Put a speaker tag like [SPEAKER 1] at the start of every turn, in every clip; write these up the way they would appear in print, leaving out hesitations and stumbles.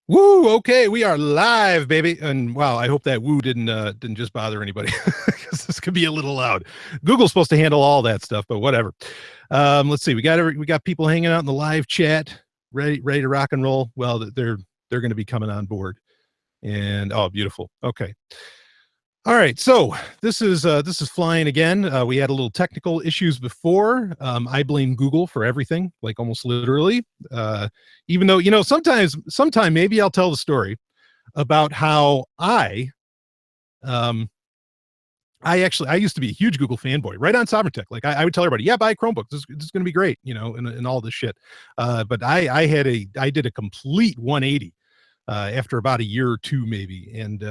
[SPEAKER 1] Woo! Okay, we are live, baby. And wow, I hope that woo didn't just bother anybody because this could be a little loud. Google's supposed to handle all that stuff, but whatever. Let's see. We got people hanging out in the live chat, ready to rock and roll. Well, they're going to be coming on board. And oh, beautiful. Okay. All right, so this is flying again. We had a little technical issues before. I blame Google for everything, like almost literally. Even though sometime maybe I'll tell the story about how I used to be a huge Google fanboy, right on Sovereign Tech. Like I would tell everybody, yeah, buy a Chromebook. This is going to be great, and all this shit. But I did a complete 180 after about a year or two, maybe, and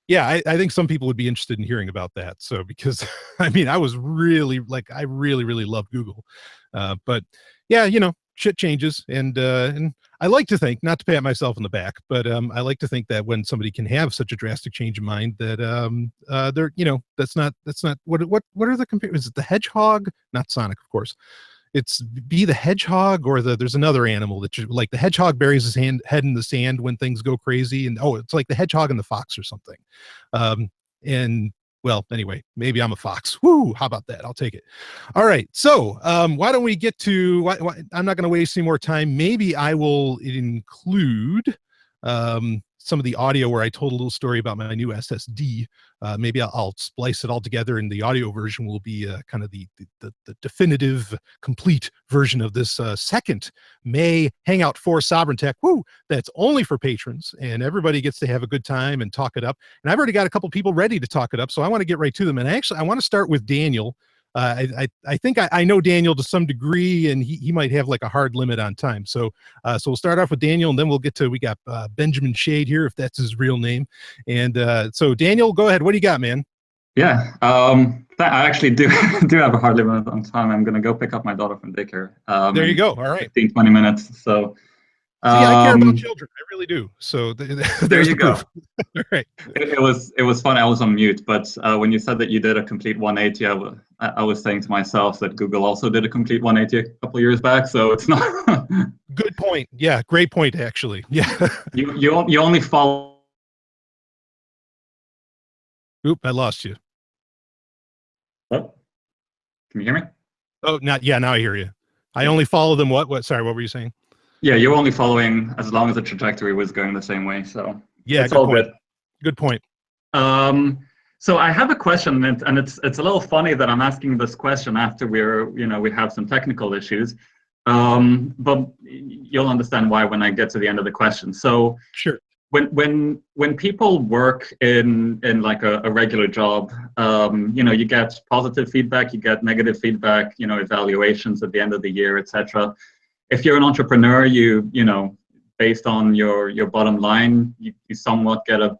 [SPEAKER 1] yeah, I think some people would be interested in hearing about that. So because I mean, I really loved Google, but yeah, shit changes, and I like to think, not to pat myself on the back, but I like to think that when somebody can have such a drastic change of mind, that they're that's not what are the comparisons? Is it the hedgehog? Not Sonic, of course. It's be the hedgehog or there's another animal that like the hedgehog buries his head in the sand when things go crazy, and it's like the hedgehog and the fox or something. And well, anyway, maybe I'm a fox. Woo, how about that? I'll take it. All right, so why don't we get to I'm not going to waste any more time. Maybe I will include some of the audio where I told a little story about my new SSD. Maybe I'll splice it all together, and the audio version will be kind of the definitive, complete version of this second May Hangout for Sovereign Tech. Woo! That's only for patrons, and everybody gets to have a good time and talk it up. And I've already got a couple people ready to talk it up, so I want to get right to them. And actually, I want to start with Daniel. I think I know Daniel to some degree, and he might have like a hard limit on time. So we'll start off with Daniel, and then we got Benjamin Shade here, if that's his real name. And so Daniel, go ahead. What do you got, man?
[SPEAKER 2] Yeah, I actually do do have a hard limit on time. I'm gonna go pick up my daughter from daycare.
[SPEAKER 1] There you
[SPEAKER 2] In
[SPEAKER 1] go. All right.
[SPEAKER 2] 15, 20 minutes. So
[SPEAKER 1] See, I care about
[SPEAKER 2] um,
[SPEAKER 1] children. I really do. So
[SPEAKER 2] there
[SPEAKER 1] there's
[SPEAKER 2] you
[SPEAKER 1] the
[SPEAKER 2] go.
[SPEAKER 1] proof. All right.
[SPEAKER 2] It was fun. I was on mute, but when you said that you did a complete 180, I was saying to myself that Google also did a complete 180 a couple of years back. So it's not.
[SPEAKER 1] Good point. Yeah, great point, actually. Yeah.
[SPEAKER 2] You only follow.
[SPEAKER 1] Oop, I lost you.
[SPEAKER 2] Oh, can you hear me?
[SPEAKER 1] Oh, not yeah. Now I hear you. I only follow them. What? Sorry, what were you saying?
[SPEAKER 2] Yeah, you're only following as long as the trajectory was going the same way. So
[SPEAKER 1] Yeah,
[SPEAKER 2] it's
[SPEAKER 1] good
[SPEAKER 2] all
[SPEAKER 1] point.
[SPEAKER 2] good.
[SPEAKER 1] Good point.
[SPEAKER 2] Um, so I have a question, and it's a little funny that I'm asking this question after we have some technical issues, but you'll understand why when I get to the end of the question. So
[SPEAKER 1] Sure.
[SPEAKER 2] when people work in like a regular job, you get positive feedback, you get negative feedback, evaluations at the end of the year, etc. If you're an entrepreneur, based on your bottom line, you somewhat get a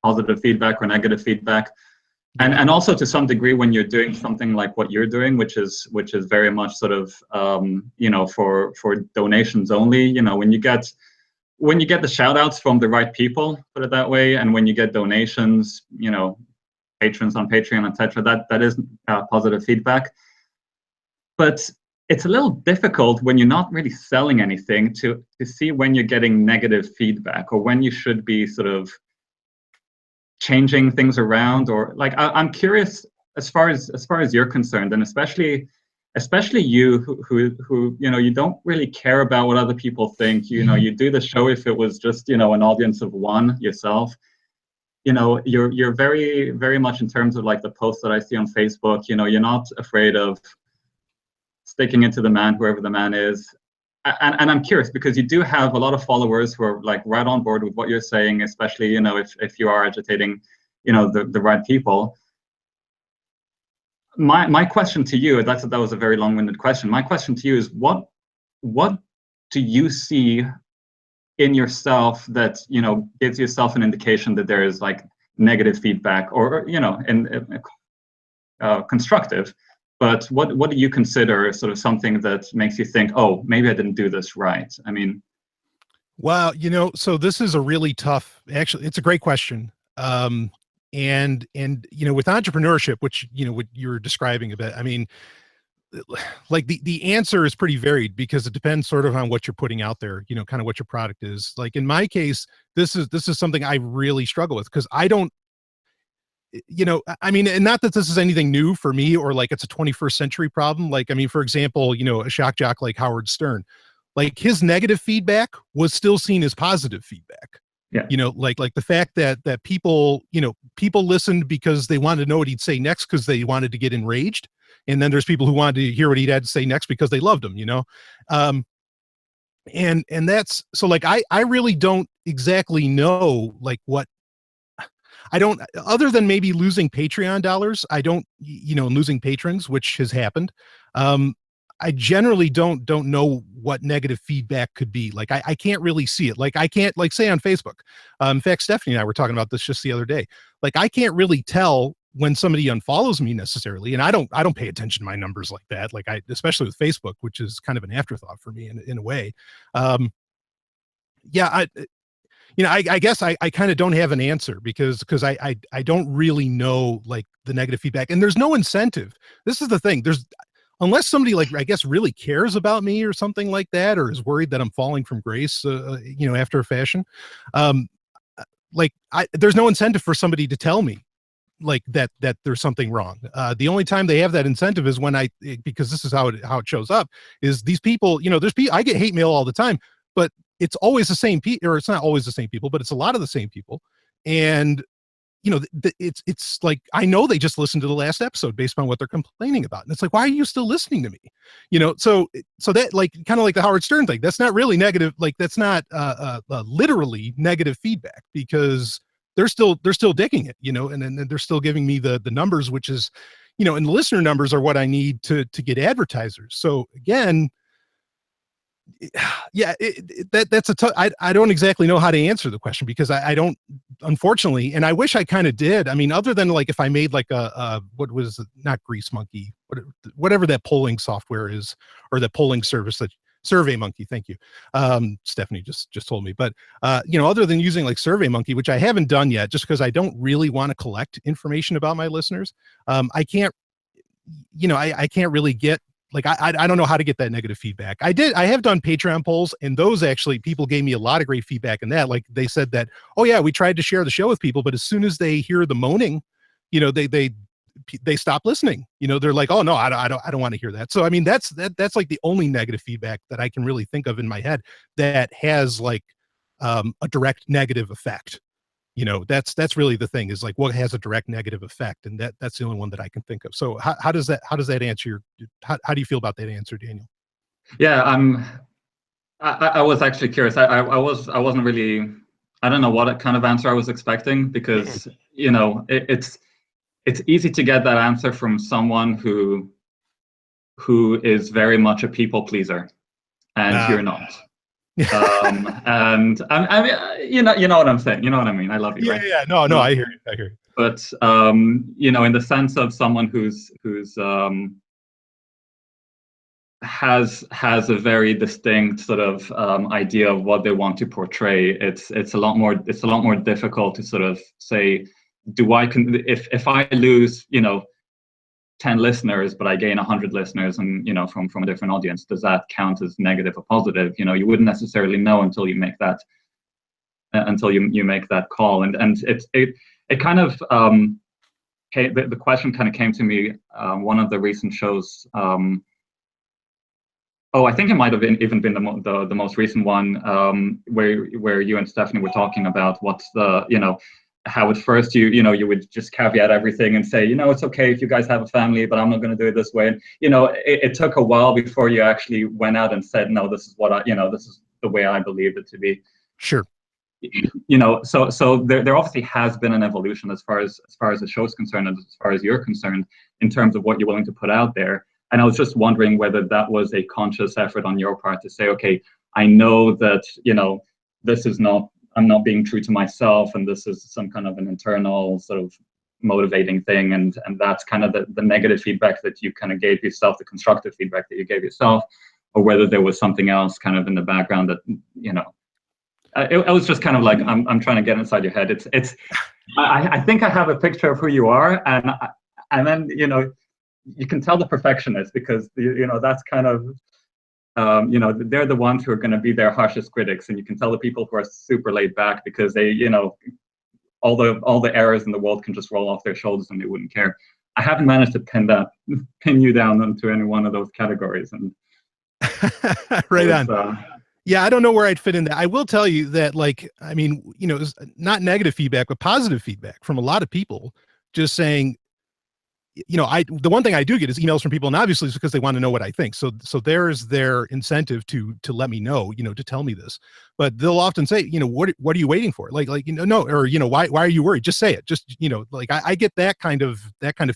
[SPEAKER 2] positive feedback or negative feedback, and also to some degree when you're doing something like what you're doing, which is very much sort of for donations only. When you get the shout outs from the right people, put it that way, and when you get donations, patrons on Patreon, etc., that is positive feedback. But it's a little difficult when you're not really selling anything to see when you're getting negative feedback or when you should be sort of changing things around, or like I'm curious as far as you're concerned, and especially you who you don't really care about what other people think. You do the show if it was just an audience of one yourself. You're very very much in terms of like the posts that I see on Facebook. You're not afraid of sticking it to the man, whoever the man is. And I'm curious because you do have a lot of followers who are like right on board with what you're saying, especially if you are agitating the right people. My question to you, that was a very long-winded question. My question to you is what do you see in yourself that gives yourself an indication that there is like negative feedback or constructive? But what do you consider sort of something that makes you think, oh, maybe I didn't do this right? I mean,
[SPEAKER 1] wow, so this is a really tough, actually, it's a great question. And with entrepreneurship, which what you're describing a bit, I mean, like the answer is pretty varied because it depends sort of on what you're putting out there, you know, kind of what your product is. Like in my case, this is something I really struggle with because I don't, you know, I mean, and not that this is anything new for me or like it's a 21st century problem. Like, I mean, for example, you know, a shock jock like Howard Stern, like his negative feedback was still seen as positive feedback.
[SPEAKER 2] Yeah.
[SPEAKER 1] You know, like the fact that people, you know, people listened because they wanted to know what he'd say next because they wanted to get enraged. And then there's people who wanted to hear what he'd had to say next because they loved him, you know? Um, and that's so like I really don't exactly know like what I don't, other than maybe losing Patreon dollars, I don't, you know, losing patrons, which has happened. Um, I generally don't know what negative feedback could be. Like I can't really see it. Like I can't like say on Facebook. In fact, Stephanie and I were talking about this just the other day. Like I can't really tell when somebody unfollows me necessarily, and I don't pay attention to my numbers like that. Like I, especially with Facebook, which is kind of an afterthought for me in a way. Yeah, you know, I guess I kind of don't have an answer because I don't really know like the negative feedback, and there's no incentive. This is the thing. There's unless somebody like I guess really cares about me or something like that, or is worried that I'm falling from grace, you know, after a fashion. Um, like there's no incentive for somebody to tell me like that there's something wrong. The only time they have that incentive is when because this is how it shows up is these people, you know, there's people I get hate mail all the time, but it's always the same people, or it's not always the same people, but it's a lot of the same people. And you know, it's like I know they just listened to the last episode based on what they're complaining about, and it's like, why are you still listening to me? You know, so that like kind of like the Howard Stern thing. That's not really negative. Like that's not literally negative feedback because they're still digging it. You know, and then they're still giving me the numbers, which is, you know, and the listener numbers are what I need to get advertisers. So again, yeah, that's a tough. I don't exactly know how to answer the question because I don't, unfortunately, and I wish I kind of did. I mean, other than like if I made like a what was it, not Grease Monkey, whatever that polling software is, or that polling service that Survey Monkey. Thank you, Stephanie just told me. But you know, other than using like Survey Monkey, which I haven't done yet, just because I don't really want to collect information about my listeners, I can't, you know, I can't really get like I don't know how to get that negative feedback. I have done Patreon polls, and those actually people gave me a lot of great feedback in that. Like they said that, oh yeah, we tried to share the show with people, but as soon as they hear the moaning, you know, they stop listening. You know, they're like, oh no, I don't want to hear that. So I mean, that's like the only negative feedback that I can really think of in my head that has like a direct negative effect. You know, that's really the thing is like what has a direct negative effect, and that's the only one that I can think of. So how does that answer your how do you feel about that answer, Daniel?
[SPEAKER 2] Yeah, I was actually curious. I wasn't really, I don't know what kind of answer I was expecting because you know it's easy to get that answer from someone who is very much a people pleaser, and you're not. And I mean, you know what I'm saying. You know what I mean. I love you, right?
[SPEAKER 1] Yeah. No, I hear you. I hear you.
[SPEAKER 2] But you know, in the sense of someone who's has a very distinct sort of idea of what they want to portray. It's a lot more difficult to sort of say, if I lose, you know, 10 listeners, but I gain 100 listeners, and you know, from a different audience, does that count as negative or positive? You know, you wouldn't necessarily know until you make that you make that call, and it kind of the question kind of came to me one of the recent shows. I think it might have even been the most recent one where you and Stephanie were talking about what's the, you know, how at first you would just caveat everything and say, you know, it's okay if you guys have a family, but I'm not going to do it this way. And you know, it took a while before you actually went out and said, no, this is this is the way I believed it to be.
[SPEAKER 1] Sure.
[SPEAKER 2] You know, so there obviously has been an evolution as far as the show's concerned, and as far as you're concerned, in terms of what you're willing to put out there. And I was just wondering whether that was a conscious effort on your part to say, okay, I know that, you know, I'm not being true to myself, and this is some kind of an internal sort of motivating thing, and that's kind of the negative feedback that you kind of gave yourself, the constructive feedback that you gave yourself, or whether there was something else kind of in the background that, you know, it was just kind of like, I'm trying to get inside your head. I think I have a picture of who you are, and then, you know, you can tell the perfectionist because that's kind of they're the ones who are going to be their harshest critics, and you can tell the people who are super laid back because they all the errors in the world can just roll off their shoulders and they wouldn't care. I haven't managed to pin you down into any one of those categories, and
[SPEAKER 1] right on. Yeah, I don't know where I'd fit in that. I will tell you that, like, I mean, it's not negative feedback, but positive feedback from a lot of people just saying, the one thing I do get is emails from people, and obviously it's because they want to know what I think. So there's their incentive to let me know, to tell me this. But they'll often say, what are you waiting for? Like, no, or why are you worried? Just say it. Just, like I get that kind of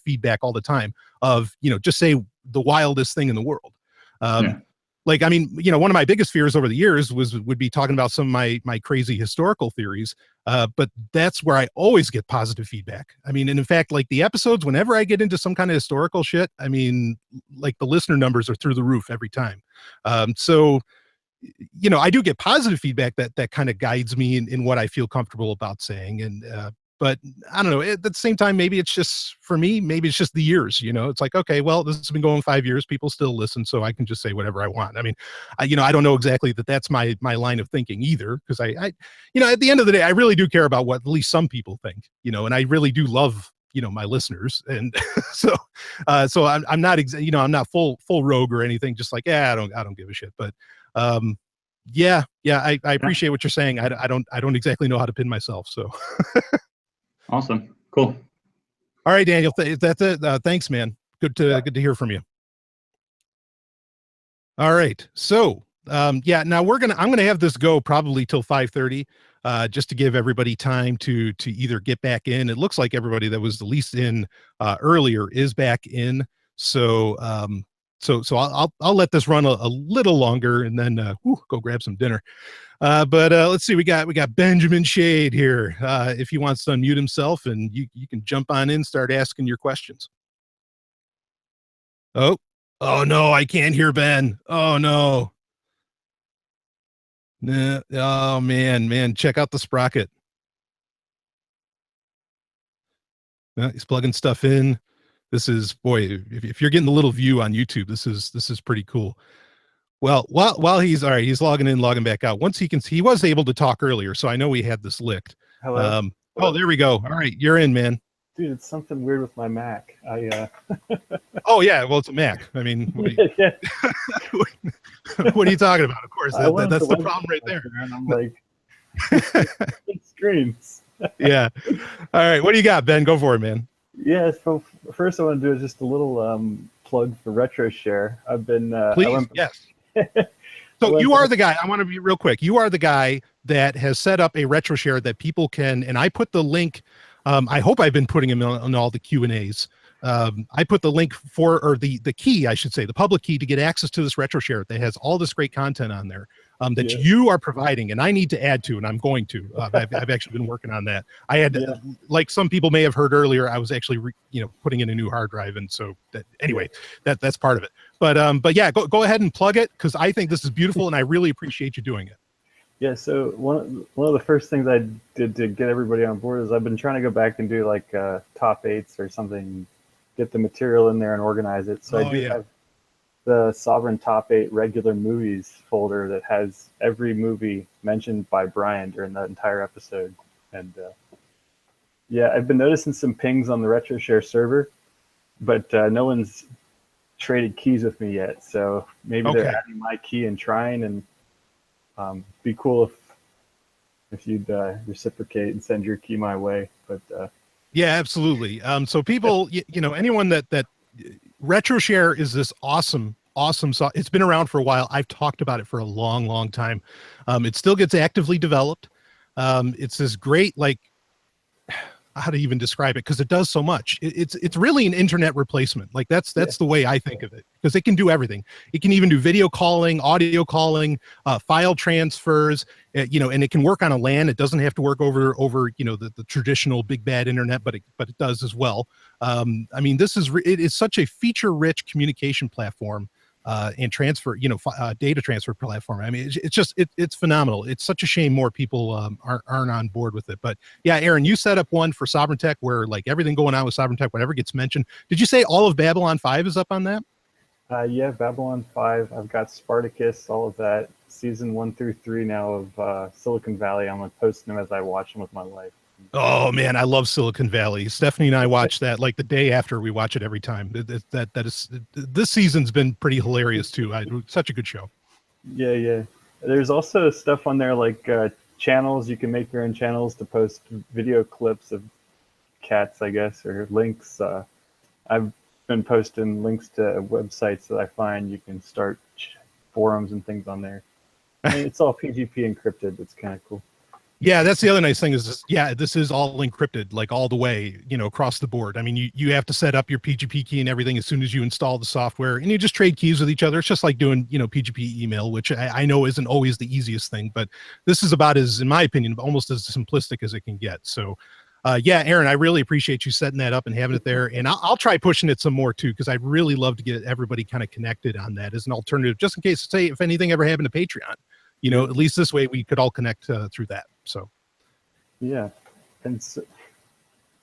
[SPEAKER 1] feedback all the time of, just say the wildest thing in the world.
[SPEAKER 2] Yeah.
[SPEAKER 1] Like, I mean, one of my biggest fears over the years would be talking about some of my crazy historical theories. But that's where I always get positive feedback. I mean, and in fact, like the episodes, whenever I get into some kind of historical shit, I mean, like the listener numbers are through the roof every time. So, I do get positive feedback that kind of guides me in what I feel comfortable about saying. And, but I don't know, at the same time, maybe it's just, for me, maybe it's just the years, it's like, okay, well, this has been going 5 years. People still listen, so I can just say whatever I want. I mean, I don't know exactly that's my line of thinking either. Cause I at the end of the day, I really do care about what at least some people think, and I really do love, my listeners. And so I'm not, I'm not full rogue or anything. Just like, I don't give a shit. But, yeah, I appreciate what you're saying. I don't exactly know how to pin myself. So.
[SPEAKER 2] Awesome. Cool.
[SPEAKER 1] All right, Daniel. That's it. Thanks, man. Good to hear from you. All right. So, now I'm going to have this go probably till 5:30, just to give everybody time to either get back in. It looks like everybody that was the least in earlier is back in. So, so I'll let this run a little longer and then go grab some dinner. But let's see, we got Benjamin Shade here. If he wants to unmute himself, and you can jump on in, start asking your questions. Oh no, I can't hear Ben. Oh no. Nah. Oh man, check out the sprocket. He's plugging stuff in. This is, boy, if you're getting the little view on YouTube, this is pretty cool. Well, while he's all right, he's logging in, logging back out. Once he was able to talk earlier, so I know we had this licked.
[SPEAKER 3] Hello.
[SPEAKER 1] Oh, there we go. All right, you're in, man.
[SPEAKER 3] Dude, it's something weird with my Mac.
[SPEAKER 1] Oh yeah, well, it's a Mac. I mean, what are you talking about? Of course, that's the problem right there.
[SPEAKER 3] And I'm like, screens.
[SPEAKER 1] Yeah. All right, what do you got, Ben? Go for it, man.
[SPEAKER 3] Yeah. So first, I want to do is just a little plug for RetroShare. I've been
[SPEAKER 1] please, yes. So you are the guy. I want to be real quick. You are the guy that has set up a RetroShare that people can, and I put the link. I hope I've been putting them on all the Q&As. I put the link or the key, I should say, the public key to get access to this RetroShare that has all this great content on there that you are providing, and I need to add to, and I'm going to. I've actually been working on that. I had, like some people may have heard earlier, I was actually putting in a new hard drive, and so anyway, that's part of it. But yeah, go ahead and plug it, because I think this is beautiful, and I really appreciate you doing it.
[SPEAKER 3] Yeah, so one of the first things I did to get everybody on board is I've been trying to go back and do like top 8s or something, get the material in there and organize it. So I do have the Sovryn top 8 regular movies folder that has every movie mentioned by Brian during that entire episode. And yeah, I've been noticing some pings on the RetroShare server, but no one's traded keys with me yet. So maybe they're adding my key and trying, and be cool if you'd reciprocate and send your key my way. But
[SPEAKER 1] yeah, absolutely. So people, anyone that RetroShare is this awesome it's been around for a while. I've talked about it for a long time. It still gets actively developed. It's this great, like, how to even describe it, because it does so much. It's really an internet replacement. Like that's the way I think of it, because it can do everything. It can even do video calling, audio calling, file transfers, and it can work on a LAN. It doesn't have to work over the traditional big bad internet, but it does as well. I mean, it is such a feature rich communication platform and transfer, data transfer platform. I mean, it's phenomenal. It's such a shame more people aren't on board with it. But yeah, Aaron, you set up one for Sovryn Tech where like everything going on with Sovryn Tech, whatever gets mentioned. Did you say all of Babylon 5 is up on that?
[SPEAKER 3] Yeah, Babylon 5. I've got Spartacus, all of that. Season 1 through 3 now of Silicon Valley. I'm posting them as I watch them with my wife.
[SPEAKER 1] Oh man, I love Silicon Valley. Stephanie and I watch that like the day after. We watch it every time. This season's been pretty hilarious too. Such a good show.
[SPEAKER 3] Yeah. There's also stuff on there like channels. You can make your own channels to post video clips of cats, I guess, or links. I've been posting links to websites that I find. You can start forums and things on there. I mean, it's all PGP encrypted. It's kind of cool.
[SPEAKER 1] Yeah, that's the other nice thing is, this is all encrypted, like all the way, across the board. I mean, you have to set up your PGP key and everything as soon as you install the software, and you just trade keys with each other. It's just like doing, PGP email, which I know isn't always the easiest thing, but this is about as, in my opinion, almost as simplistic as it can get. So, yeah, Aaron, I really appreciate you setting that up and having it there. And I'll try pushing it some more too, because I'd really love to get everybody kind of connected on that as an alternative, just in case, say, if anything ever happened to Patreon. At least this way we could all connect through that. So,
[SPEAKER 3] yeah. And so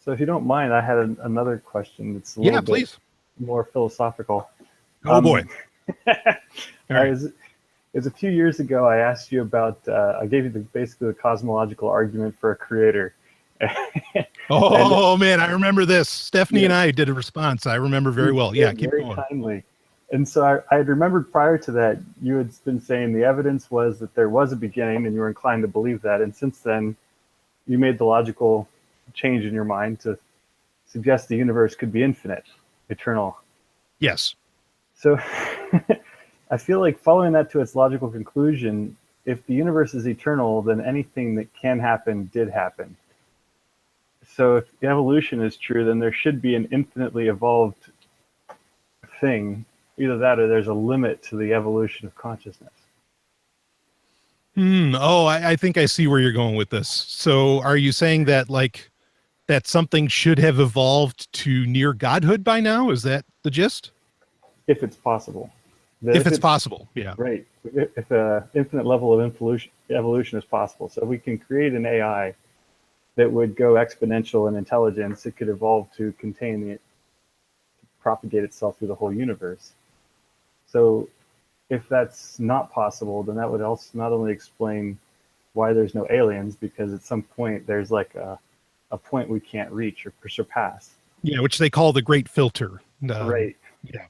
[SPEAKER 3] if you don't mind, I had another question that's a little bit more philosophical.
[SPEAKER 1] Oh, boy.
[SPEAKER 3] Right. It was a few years ago, I asked you about, I gave you basically the cosmological argument for a creator.
[SPEAKER 1] Man, I remember this. Stephanie and I did a response. I remember very well. Yeah, keep
[SPEAKER 3] very
[SPEAKER 1] going.
[SPEAKER 3] Kindly. And so I had remembered prior to that, you had been saying the evidence was that there was a beginning and you were inclined to believe that. And since then, you made the logical change in your mind to suggest the universe could be infinite, eternal.
[SPEAKER 1] Yes.
[SPEAKER 3] So I feel like following that to its logical conclusion, if the universe is eternal, then anything that can happen did happen. So if the evolution is true, then there should be an infinitely evolved thing. Either that or there's a limit to the evolution of consciousness.
[SPEAKER 1] Oh, I think I see where you're going with this. So are you saying that that something should have evolved to near godhood by now? Is that the gist?
[SPEAKER 3] If it's possible.
[SPEAKER 1] If it's possible, yeah.
[SPEAKER 3] Right. If an infinite level of evolution is possible. So if we can create an AI that would go exponential in intelligence, it could evolve to propagate itself through the whole universe. So if that's not possible, then that would also not only explain why there's no aliens, because at some point there's like a point we can't reach or surpass.
[SPEAKER 1] Yeah, which they call the great filter.
[SPEAKER 3] Right.
[SPEAKER 1] Yeah.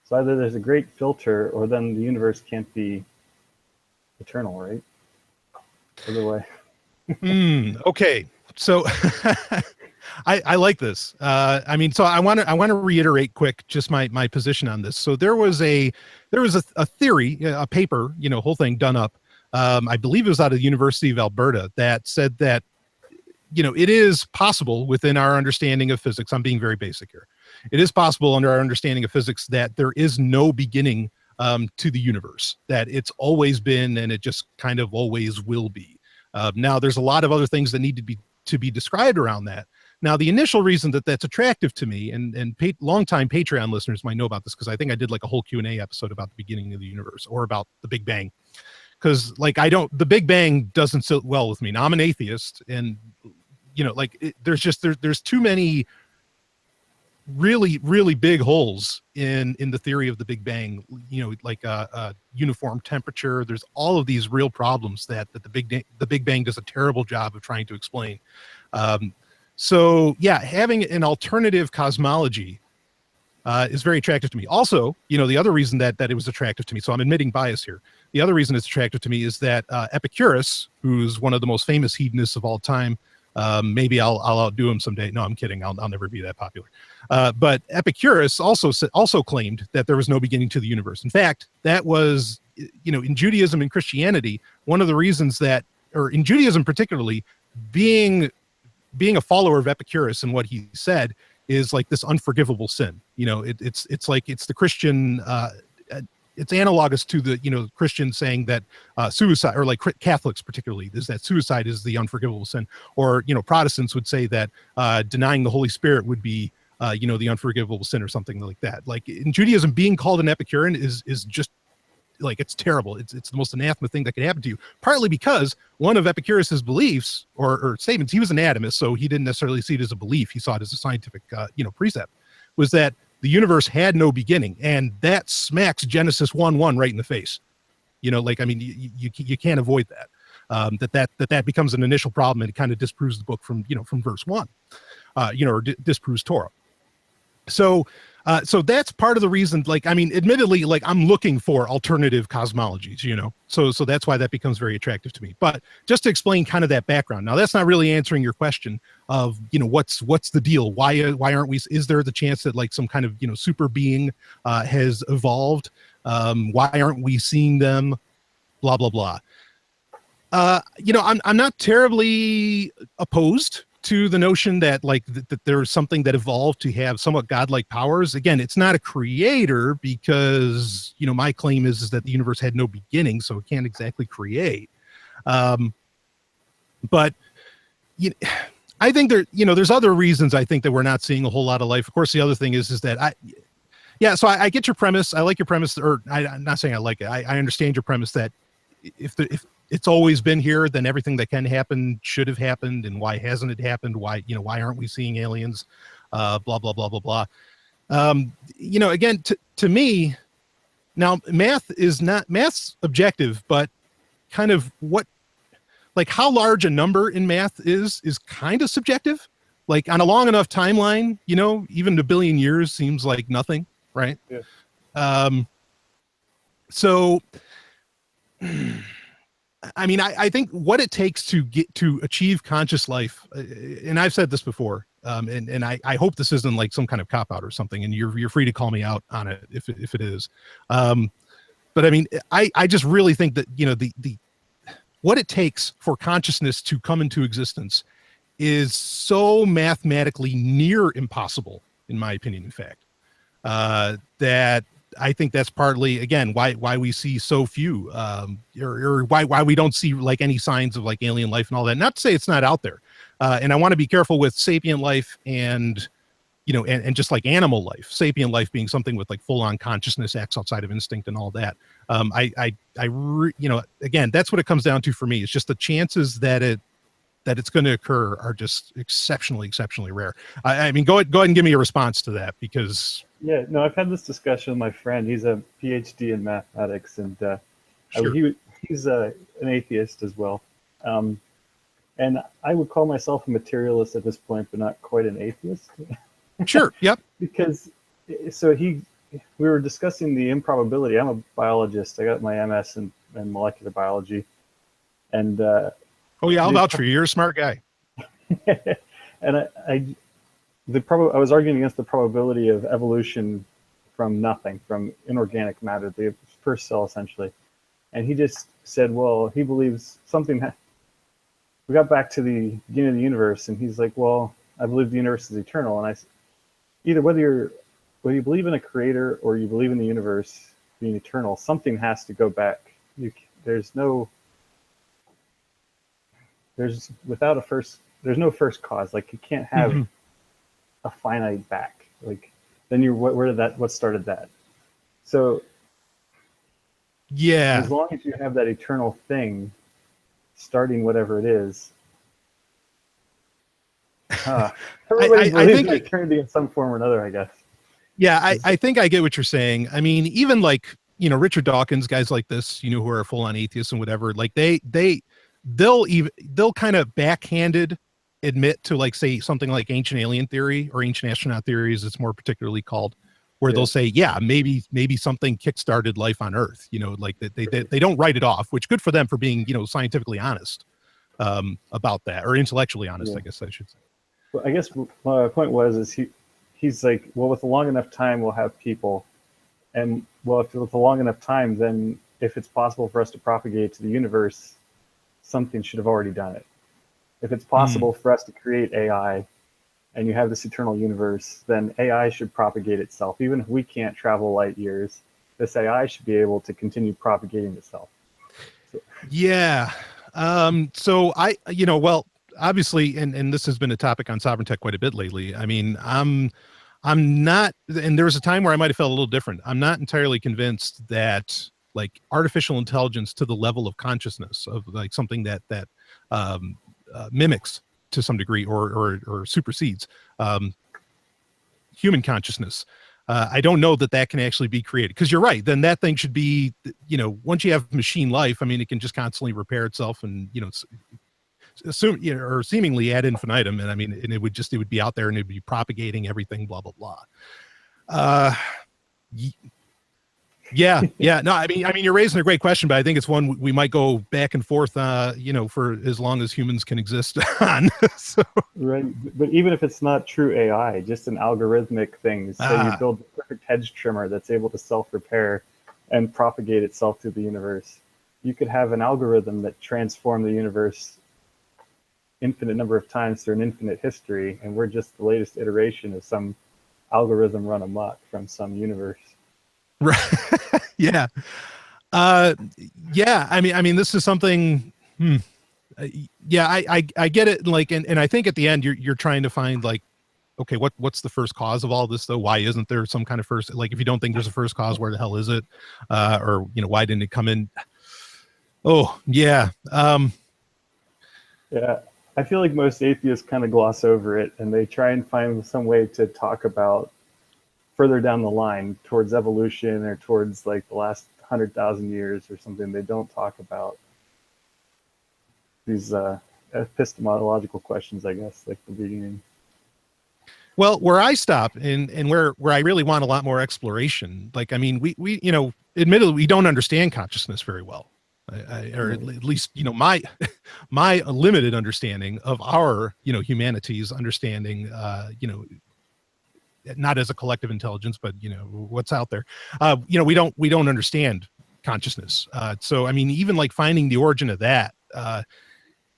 [SPEAKER 3] So either there's a great filter or then the universe can't be eternal, right? Either way.
[SPEAKER 1] Okay. So I like this. I mean, so I want to reiterate quick just my position on this. So there was a theory, a paper, whole thing done up. I believe it was out of the University of Alberta that said that, it is possible within our understanding of physics. I'm being very basic here. It is possible under our understanding of physics that there is no beginning to the universe, that it's always been and it just kind of always will be. Now, there's a lot of other things that need to be described around that. Now, the initial reason that that's attractive to me, and longtime Patreon listeners might know about this because I think I did like a whole Q&A episode about the beginning of the universe or about the Big Bang. Because the Big Bang doesn't sit well with me. Now, I'm an atheist, and there's too many really, really big holes in the theory of the Big Bang. Uniform temperature. There's all of these real problems that the Big Bang does a terrible job of trying to explain. So yeah, having an alternative cosmology is very attractive to me. Also, the other reason that it was attractive to me, so I'm admitting bias here. The other reason it's attractive to me is that Epicurus, who's one of the most famous hedonists of all time, maybe I'll outdo him someday. No, I'm kidding. I'll never be that popular. But Epicurus also claimed that there was no beginning to the universe. In fact, that was, in Judaism and Christianity, one of the reasons or in Judaism particularly, being a follower of Epicurus and what he said is like this unforgivable sin. It's like it's the Christian. It's analogous to the Christian saying that suicide, or like Catholics particularly, is that suicide is the unforgivable sin. Or Protestants would say that denying the Holy Spirit would be the unforgivable sin or something like that. Like in Judaism, being called an Epicurean is just like, it's terrible. It's the most anathema thing that could happen to you, partly because one of Epicurus's beliefs or statements, he was an atomist, so he didn't necessarily see it as a belief. He saw it as a scientific, precept, was that the universe had no beginning. And that smacks Genesis 1:1 right in the face. Like, I mean, you can't avoid that. That becomes an initial problem, and it kind of disproves the book from verse 1, or disproves Torah. So that's part of the reason, like, I mean, admittedly, like, I'm looking for alternative cosmologies, so that's why that becomes very attractive to me. But just to explain kind of that background, now that's not really answering your question of, what's the deal? Why aren't we, is there the chance that like some kind of, super being has evolved? Why aren't we seeing them? Blah, blah, blah. I'm not terribly opposed to the notion that like that there's something that evolved to have somewhat godlike powers. Again, it's not a creator, because my claim is that the universe had no beginning, so it can't exactly create. But I think there's other reasons I think that we're not seeing a whole lot of life. Of course, the other thing is that so I get your premise. I like your premise, or I'm not saying I like it. I understand your premise that if it's always been here, then everything that can happen should have happened. And why hasn't it happened? Why aren't we seeing aliens? Blah, blah, blah, blah, blah. Again, to me, now math's objective, but kind of how large a number in math is kind of subjective. Like on a long enough timeline, even a billion years seems like nothing. Right. Yeah. So, I mean, I think what it takes to achieve conscious life, and I've said this before, and I hope this isn't like some kind of cop out or something, and you're free to call me out on it if it is. But I mean, I just really think that, the what it takes for consciousness to come into existence is so mathematically near impossible, in my opinion, in fact, that I think that's partly, again, why we see so few, or why we don't see like any signs of like alien life and all that. Not to say it's not out there. And I want to be careful with sapient life and, and just like animal life, sapient life being something with like full on consciousness, acts outside of instinct and all that. Again, that's what it comes down to for me. It's just the chances that it's going to occur are just exceptionally, exceptionally rare. I mean, go ahead and give me a response to that, because.
[SPEAKER 3] Yeah, no, I've had this discussion with my friend. He's a PhD in mathematics, and
[SPEAKER 1] Sure.
[SPEAKER 3] he's an atheist as well. And I would call myself a materialist at this point, but not quite an atheist.
[SPEAKER 1] Sure. Yep.
[SPEAKER 3] Because we were discussing the improbability. I'm a biologist. I got my MS in molecular biology, and
[SPEAKER 1] oh yeah, I'll vouch for you. You're a smart guy.
[SPEAKER 3] And I was arguing against the probability of evolution from nothing, from inorganic matter, the first cell essentially. And he just said, well, he believes something. We got back to the beginning of the universe, and he's like, well, I believe the universe is eternal. And either whether you believe in a creator or you believe in the universe being eternal, something has to go back. There's no first cause. Like, you can't have a finite back. Like, then what started that? So
[SPEAKER 1] yeah,
[SPEAKER 3] as long as you have that eternal thing starting whatever it is, everybody believes in eternity in some form or another, I guess.
[SPEAKER 1] Yeah, I think I get what you're saying. I mean, even like, Richard Dawkins, guys like this, who are full on atheists and whatever, like they'll kind of backhanded admit to, like, say something like ancient alien theory or ancient astronaut theory, as it's more particularly called, where they'll say, yeah, maybe something kickstarted life on Earth, like they don't write it off, which good for them for being, scientifically honest about that, or intellectually honest, I guess I should say.
[SPEAKER 3] Well, I guess my point was he's like, well, with a long enough time, we'll have people, and well, if with a long enough time, then if it's possible for us to propagate to the universe, something should have already done it. If it's possible for us to create AI, and you have this eternal universe, then AI should propagate itself. Even if we can't travel light years, this AI should be able to continue propagating itself.
[SPEAKER 1] Yeah. So well, obviously, and this has been a topic on Sovereign Tech quite a bit lately. I mean, I'm I'm not, and there was a time where I might have felt a little different. I'm not entirely convinced that like artificial intelligence to the level of consciousness of like something that mimics to some degree or supersedes human consciousness. I don't know that can actually be created, because you're right. Then that thing should be, once you have machine life, I mean, it can just constantly repair itself and, assume, or seemingly ad infinitum. And I mean, and it would be out there and it'd be propagating everything, blah, blah, blah. Yeah. No, I mean, you're raising a great question, but I think it's one we might go back and forth, for as long as humans can exist on. So.
[SPEAKER 3] Right. But even if it's not true AI, just an algorithmic thing. So you build the perfect hedge trimmer that's able to self-repair and propagate itself through the universe. You could have an algorithm that transformed the universe infinite number of times through an infinite history, and we're just the latest iteration of some algorithm run amok from some universe.
[SPEAKER 1] Right. Yeah. Yeah. I mean, this is something, yeah, I get it. Like, and I think at the end you're trying to find like, okay, what's the first cause of all this though? Why isn't there some kind of first, like, if you don't think there's a first cause, where the hell is it? Or, why didn't it come in? Oh yeah.
[SPEAKER 3] Yeah. I feel like most atheists kind of gloss over it, and they try and find some way to talk about further down the line towards evolution or towards like the last 100,000 years or something. They don't talk about these epistemological questions, I guess, like the beginning.
[SPEAKER 1] Well, where I stop and where I really want a lot more exploration, like, I mean, we admittedly, we don't understand consciousness very well. Or at least, my limited understanding of our, humanity's understanding, not as a collective intelligence, but what's out there. We don't understand consciousness. So I mean, even like finding the origin of that,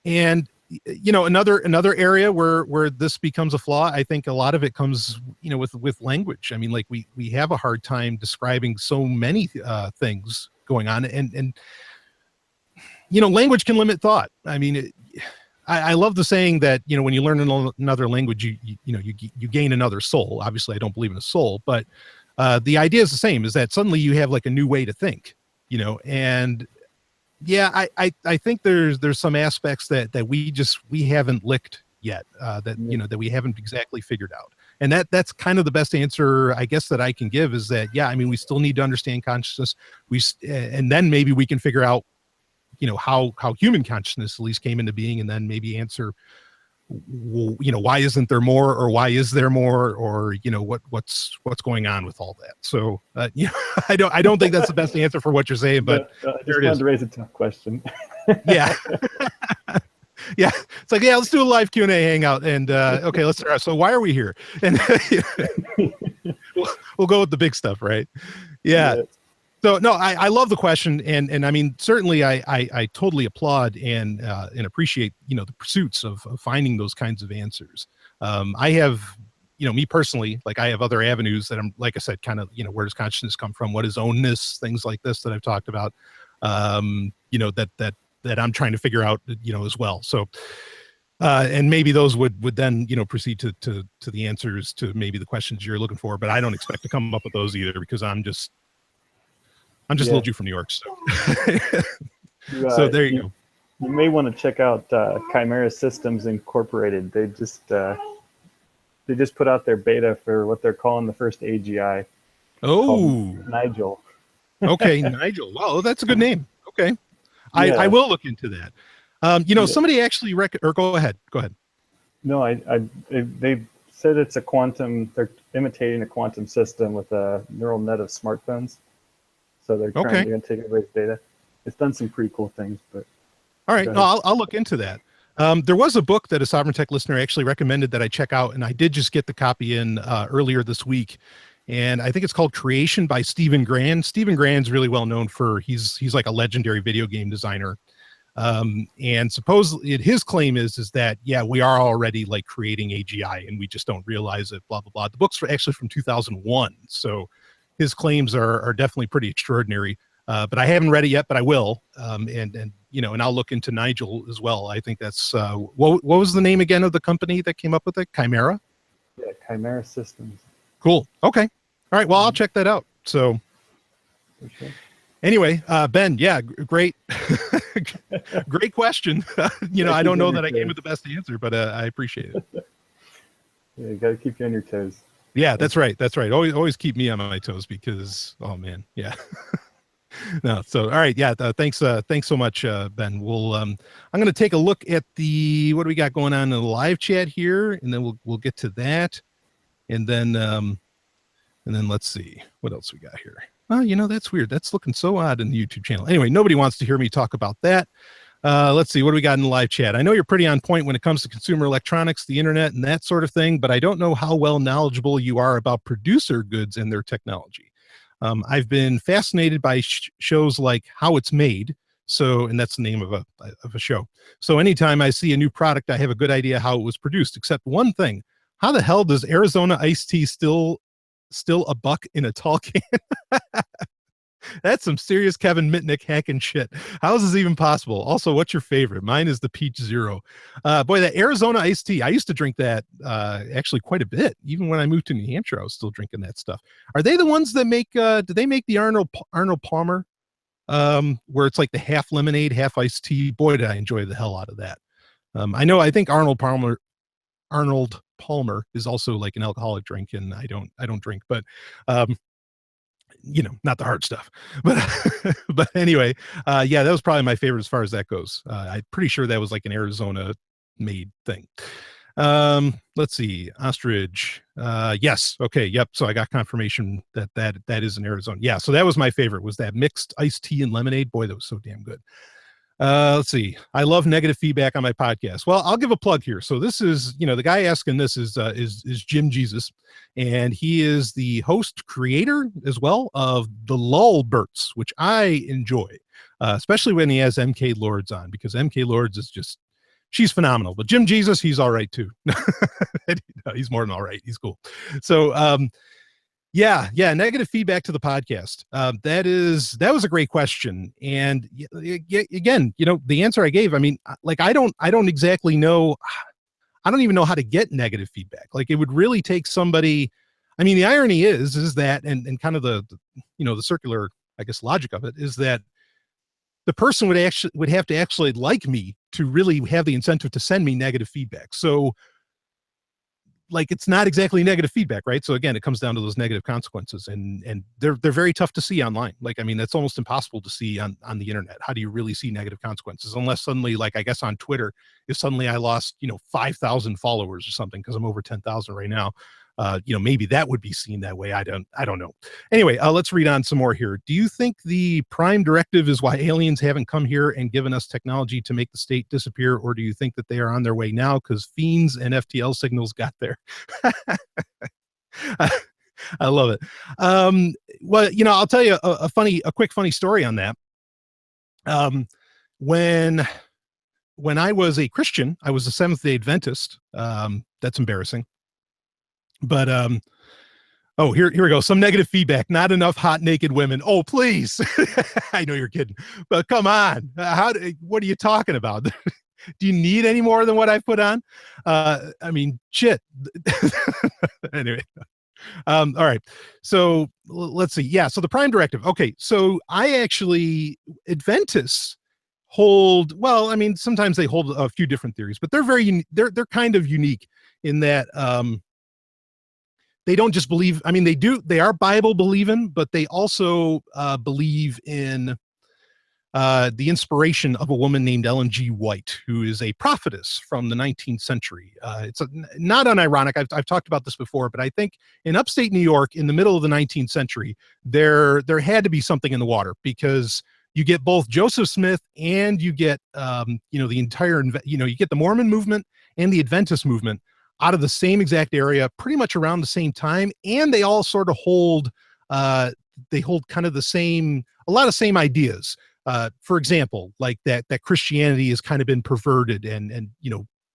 [SPEAKER 1] and another area where this becomes a flaw, I think a lot of it comes, with language. I mean, like we have a hard time describing so many things going on, and language can limit thought. I mean, I love the saying that, when you learn another language, you gain another soul. Obviously, I don't believe in a soul, but the idea is the same, is that suddenly you have like a new way to think, and yeah, I think there's some aspects that we haven't licked yet, that we haven't exactly figured out. And that's kind of the best answer, I guess, that I can give, is that, yeah, I mean, we still need to understand consciousness. And then maybe we can figure out, how human consciousness at least came into being, and then maybe answer, why isn't there more, or why is there more, or, what's going on with all that. So, I don't think that's the best answer for what you're saying, but
[SPEAKER 3] I just wanted to raise a tough question.
[SPEAKER 1] Yeah. Yeah. It's like, yeah, let's do a live Q&A hangout. And, okay, let's start. So why are we here? And we'll go with the big stuff, right? Yeah. So no, I love the question, and I mean, certainly I totally applaud and appreciate the pursuits of finding those kinds of answers. I have, me personally, like, I have other avenues that I'm, like I said, kind of, where does consciousness come from? What is ownness? Things like this that I've talked about, that I'm trying to figure out, as well. So, and maybe those would then, proceed to the answers to maybe the questions you're looking for, but I don't expect to come up with those either, because I'm just a little Jew from New York. So, so there you go.
[SPEAKER 3] You may want to check out Chimera Systems Incorporated. They just put out their beta for what they're calling the first AGI.
[SPEAKER 1] Oh,
[SPEAKER 3] Nigel.
[SPEAKER 1] Okay, Nigel. Well, that's a good name. Okay, I will look into that. Somebody actually or go ahead.
[SPEAKER 3] No, they said it's a quantum. They're imitating a quantum system with a neural net of smartphones. So they're going to take everybody's data. It's done some pretty cool things, but.
[SPEAKER 1] All right. No, I'll look into that. There was a book that a Sovryn Tech listener actually recommended that I check out, and I did just get the copy in earlier this week. And I think it's called Creation by Stephen Grand. Stephen Grand's really well known for, he's like a legendary video game designer. And supposedly his claim is that, yeah, we are already like creating AGI and we just don't realize it, blah, blah, blah. The book's actually from 2001. So his claims are definitely pretty extraordinary, but I haven't read it yet, but I will. And I'll look into Nigel as well. I think that's, what was the name again of the company that came up with it? Chimera?
[SPEAKER 3] Yeah, Chimera Systems.
[SPEAKER 1] Cool. Okay. All right. Well, I'll check that out. So anyway, Ben, yeah, great, great question. I don't know that I came with the best answer, but I appreciate it.
[SPEAKER 3] Yeah, you got to keep you on your toes.
[SPEAKER 1] Yeah, that's right. That's right. Always keep me on my toes because, oh man, yeah. No, so all right, yeah. Thanks so much, Ben. I'm going to take a look at what do we got going on in the live chat here, and then we'll get to that, and then let's see what else we got here. Oh, that's weird. That's looking so odd in the YouTube channel. Anyway, nobody wants to hear me talk about that. Let's see, what do we got in the live chat? I know you're pretty on point when it comes to consumer electronics, the internet, and that sort of thing, but I don't know how well knowledgeable you are about producer goods and their technology. I've been fascinated by shows like How It's Made. And that's the name of a show. So anytime I see a new product, I have a good idea how it was produced, except one thing. How the hell does Arizona iced tea still $1 in a tall can? That's some serious Kevin Mitnick hacking shit. How is this even possible? Also, what's your favorite? Mine is the Peach Zero. Boy, that Arizona iced tea, I used to drink that actually quite a bit. Even when I moved to New Hampshire, I was still drinking that stuff. Are they the ones that make, do they make the Arnold Palmer, where it's like the half lemonade, half iced tea? Boy, did I enjoy the hell out of that. I think Arnold Palmer is also like an alcoholic drink, and I don't drink, but not the hard stuff, but anyway, yeah, that was probably my favorite as far as that goes. I'm pretty sure that was like an Arizona made thing. Let's see, ostrich. Yes. Okay. Yep. So I got confirmation that is in Arizona. Yeah. So that was my favorite, was that mixed iced tea and lemonade. Boy, that was so damn good. Let's see. I love negative feedback on my podcast. Well, I'll give a plug here. So this is, the guy asking this is Jim Jesus, and he is the host creator as well of the Lulberts, which I enjoy, especially when he has MK Lords on, because MK Lords is just, she's phenomenal. But Jim Jesus, he's all right too. He's more than all right. He's cool. So, yeah. Negative feedback to the podcast. That was a great question. And again, the answer I gave, I mean, like, I don't exactly know. I don't even know how to get negative feedback. Like, it would really take somebody. I mean, the irony is that, and kind of the circular, I guess, logic of it is that the person would have to actually like me to really have the incentive to send me negative feedback. So, like, it's not exactly negative feedback, right? So again, it comes down to those negative consequences, and they're very tough to see online. Like, I mean, that's almost impossible to see on the internet. How do you really see negative consequences? Unless suddenly, like, I guess on Twitter, if suddenly I lost, 5,000 followers or something, because I'm over 10,000 right now, maybe that would be seen that way. I don't know. Anyway, let's read on some more here. Do you think the prime directive is why aliens haven't come here and given us technology to make the state disappear? Or do you think that they are on their way now because fiends and FTL signals got there? I love it. Well, I'll tell you a quick funny story on that. When I was a Christian, I was a Seventh-day Adventist. That's embarrassing. But oh, here we go. Some negative feedback. Not enough hot naked women. Oh, please. I know you're kidding, but come on. What are you talking about? Do you need any more than what I've put on? I mean, shit. Anyway. All right. So let's see. Yeah. So the prime directive. Okay. So Adventists hold, well, I mean, sometimes they hold a few different theories, but they're kind of unique in that, they don't just believe, I mean, they are Bible believing, but they also believe in the inspiration of a woman named Ellen G. White, who is a prophetess from the 19th century. It's not unironic. I've talked about this before, but I think in upstate New York, in the middle of the 19th century, there had to be something in the water, because you get both Joseph Smith and you get, the entire, you get the Mormon movement and the Adventist movement out of the same exact area, pretty much around the same time. And they all sort of hold kind of a lot of same ideas. For example, like that Christianity has kind of been perverted and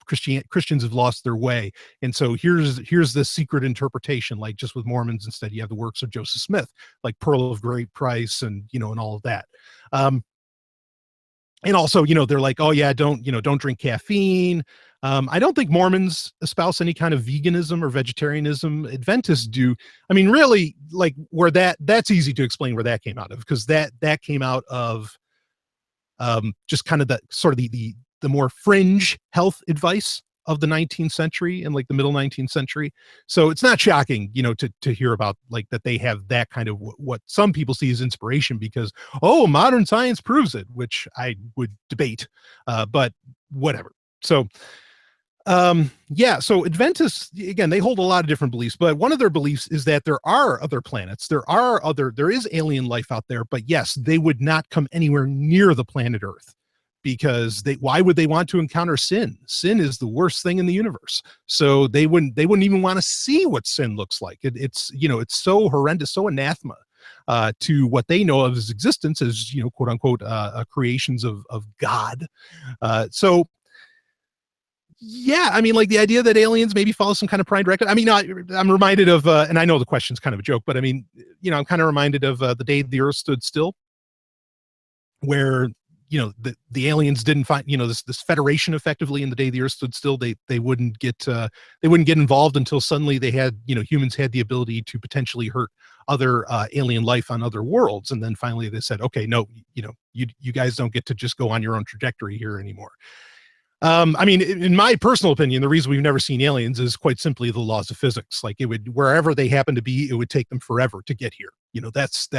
[SPEAKER 1] Christians have lost their way. And so here's the secret interpretation, like just with Mormons, instead you have the works of Joseph Smith, like Pearl of Great Price and all of that. And also, they're like, oh yeah, don't drink caffeine. I don't think Mormons espouse any kind of veganism or vegetarianism. Adventists do. I mean, really, like where that's easy to explain where that came out of, because that came out of just kind of the sort of the more fringe health advice of the 19th century and like the middle 19th century. So it's not shocking, to hear about like that they have that kind of what some people see as inspiration because, oh, modern science proves it, which I would debate, but whatever. So so Adventists, again, they hold a lot of different beliefs, but one of their beliefs is that there are other planets, there is alien life out there, but yes, they would not come anywhere near the planet Earth because why would they want to encounter sin? Sin is the worst thing in the universe. So they wouldn't even want to see what sin looks like. It's so horrendous, so anathema to what they know of as existence as, quote unquote, creations of God. So yeah, I mean, like the idea that aliens maybe follow some kind of prime directive. I mean, I'm reminded of, and I know the question's kind of a joke, but I mean, I'm kind of reminded of the day the Earth stood still, where the aliens didn't find this federation effectively in the day the Earth stood still. They wouldn't get involved until suddenly they had humans had the ability to potentially hurt other alien life on other worlds, and then finally they said, okay, no, you guys don't get to just go on your own trajectory here anymore. I mean, in my personal opinion, the reason we've never seen aliens is quite simply the laws of physics. Like wherever they happen to be, it would take them forever to get here. That's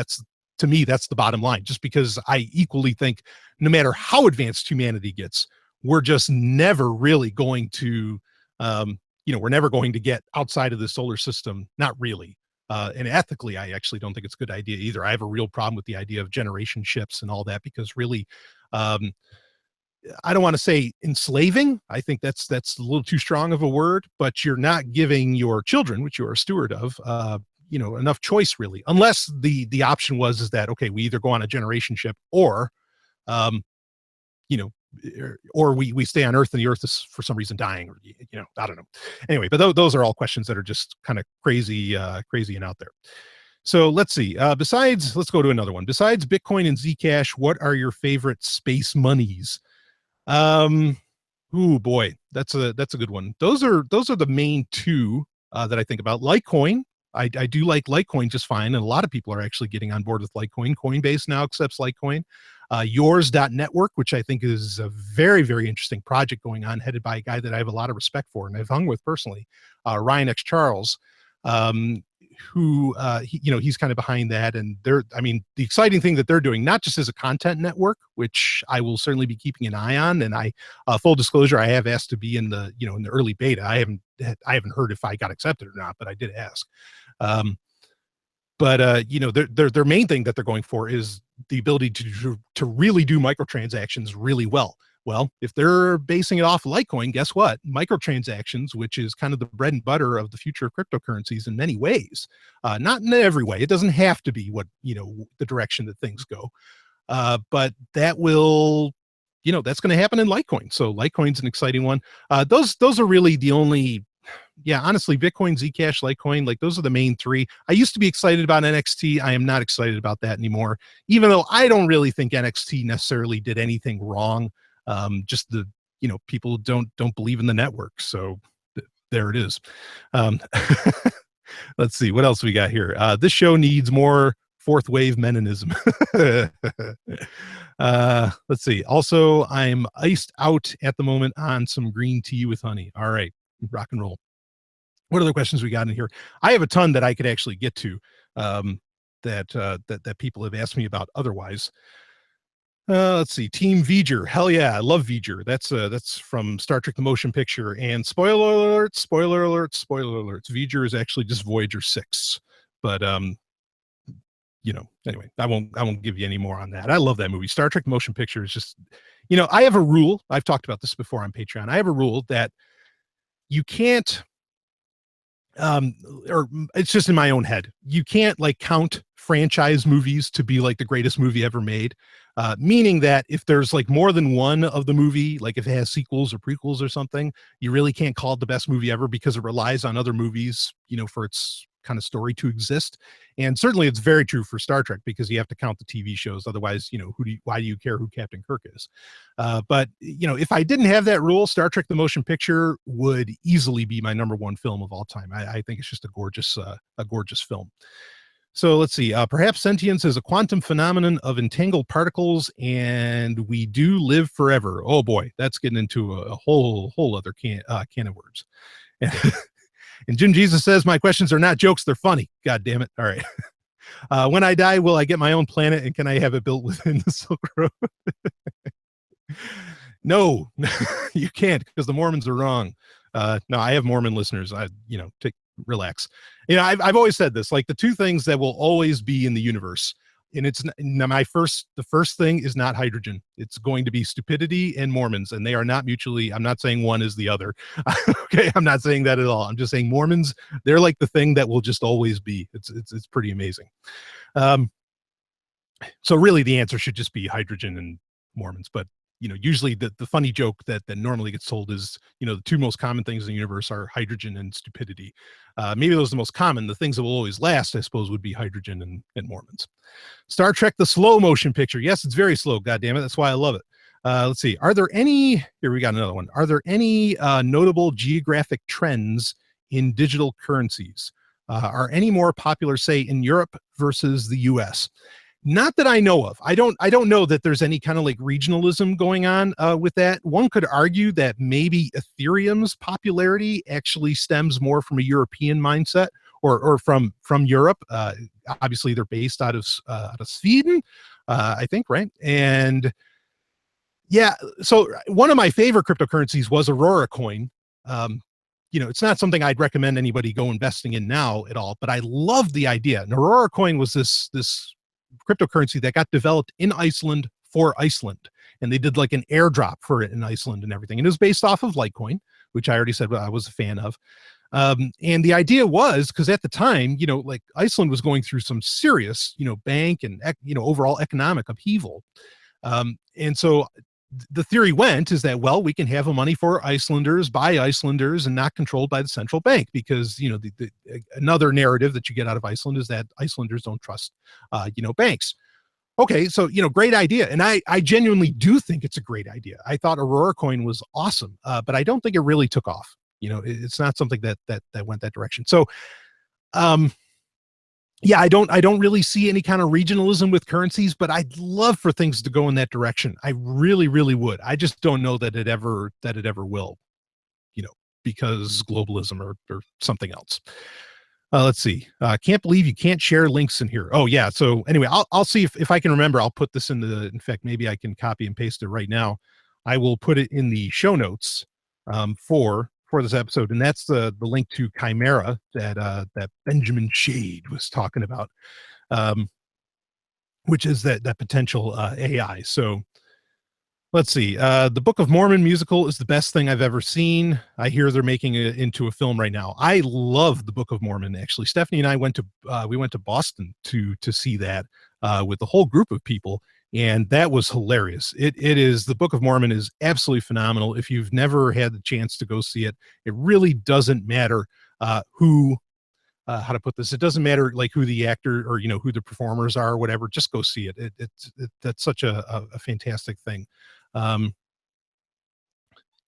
[SPEAKER 1] to me, that's the bottom line. Just because I equally think no matter how advanced humanity gets, we're just never really going to, we're never going to get outside of the solar system. Not really. And ethically, I actually don't think it's a good idea either. I have a real problem with the idea of generation ships and all that, because really, I don't want to say enslaving. I think that's a little too strong of a word, but you're not giving your children, which you are a steward of, enough choice really, unless the option is that, okay, we either go on a generation ship or, or we stay on Earth and the Earth is for some reason dying, or, I don't know. Anyway, but those are all questions that are just kind of crazy and out there. So let's see. Let's go to another one. Besides Bitcoin and Zcash, what are your favorite space monies? Oh boy, that's a good one. Those are the main two that I think about. Litecoin, I do like Litecoin just fine, and a lot of people are actually getting on board with Litecoin. Coinbase now accepts Litecoin. Yours.network, which I think is a very, very interesting project going on, headed by a guy that I have a lot of respect for and I've hung with personally, Ryan X. Charles, who he's kind of behind that. And the exciting thing that they're doing, not just as a content network, which I will certainly be keeping an eye on. And full disclosure, I have asked to be in the early beta. I haven't heard if I got accepted or not, but I did ask. Their main thing that they're going for is the ability to really do microtransactions really well. Well, if they're basing it off Litecoin, guess what? Microtransactions, which is kind of the bread and butter of the future of cryptocurrencies in many ways, not in every way. It doesn't have to be the direction that things go. But that will, that's going to happen in Litecoin. So Litecoin's an exciting one. Those are really the only, honestly, Bitcoin, Zcash, Litecoin, like those are the main three. I used to be excited about NXT. I am not excited about that anymore, even though I don't really think NXT necessarily did anything wrong. Just people don't believe in the network. So there it is. Let's see what else we got here. This show needs more fourth wave Meninism. Let's see. Also, I'm iced out at the moment on some green tea with honey. All right, rock and roll. What other questions we got in here? I have a ton that I could actually get to, that people have asked me about otherwise. Let's see. Team V'ger. Hell yeah. I love V'ger. That's from Star Trek, the motion picture. And spoiler alerts. V'ger is actually just Voyager 6. But, anyway, I won't give you any more on that. I love that movie. Star Trek, the motion picture is just, I have a rule. I've talked about this before on Patreon. I have a rule that you can't, or it's just in my own head. You can't count franchise movies to be the greatest movie ever made. Meaning that if there's more than one of the movie, if it has sequels or prequels or something, you really can't call it the best movie ever because it relies on other movies, for its kind of story to exist. And certainly it's very true for Star Trek, because you have to count the TV shows. Otherwise, why do you care who Captain Kirk is? But if I didn't have that rule, Star Trek the Motion Picture would easily be my #1 film of all time. I think it's just a gorgeous film. So let's see. Perhaps sentience is a quantum phenomenon of entangled particles, and we do live forever. Oh boy, that's getting into a whole other can of words. And Jim Jesus says, my questions are not jokes, they're funny. God damn it. All right. When I die, will I get my own planet, and can I have it built within the Silk Road? No, you can't, because the Mormons are wrong. No, I have Mormon listeners. Relax. I've always said this, like, the two things that will always be in the universe, and it's the first thing is not hydrogen. It's going to be stupidity and Mormons, and they are not mutually, I'm not saying one is the other. Okay. I'm not saying that at all. I'm just saying Mormons, they're like the thing that will just always be. It's pretty amazing. So really the answer should just be hydrogen and Mormons, but usually the funny joke that normally gets told is, the two most common things in the universe are hydrogen and stupidity. Maybe those are the most common. The things that will always last, I suppose, would be hydrogen and Mormons. Star Trek, the slow motion picture. Yes, it's very slow. God damn it. That's why I love it. Let's see. Here we got another one. Are there any notable geographic trends in digital currencies? Are any more popular, say, in Europe versus the US? Not that I know of. I don't know that there's any kind of like regionalism going on with that. One could argue that maybe Ethereum's popularity actually stems more from a European mindset, or from Europe. Obviously, they're based out of Sweden, I think, right? And yeah, so one of my favorite cryptocurrencies was Aurora Coin. It's not something I'd recommend anybody go investing in now at all, but I love the idea. And Aurora Coin was this cryptocurrency that got developed in Iceland for Iceland, and they did like an airdrop for it in Iceland and everything, and it was based off of Litecoin, which I already said I was a fan of. And the idea was, because at the time, like Iceland was going through some serious bank and overall economic upheaval, and so the theory is that, well, we can have a money for Icelanders by Icelanders and not controlled by the central bank, because another narrative that you get out of Iceland is that Icelanders don't trust banks. Okay, so great idea, and I genuinely do think it's a great idea. I thought Aurora Coin was awesome, but I don't think it really took off. It's not something that went that direction. So yeah, I don't really see any kind of regionalism with currencies, but I'd love for things to go in that direction. I really, really would. I just don't know that it ever will, because globalism or something else. Let's see. Can't believe you can't share links in here. Oh yeah. So anyway, I'll see if I can remember. I'll put this in fact, maybe I can copy and paste it right now. I will put it in the show notes for this episode, and that's the link to Chimera that Benjamin Shade was talking about, which is that potential AI. So let's see. The Book of Mormon musical is the best thing I've ever seen. I hear they're making it into a film right now. I love the Book of Mormon. Actually, Stephanie and I went to Boston to see that with the whole group of people. And that was hilarious. It is, the Book of Mormon is absolutely phenomenal. If you've never had the chance to go see it, it really doesn't matter how to put this. It doesn't matter like who the actor or, who the performers are or whatever, just go see it. That's such a fantastic thing.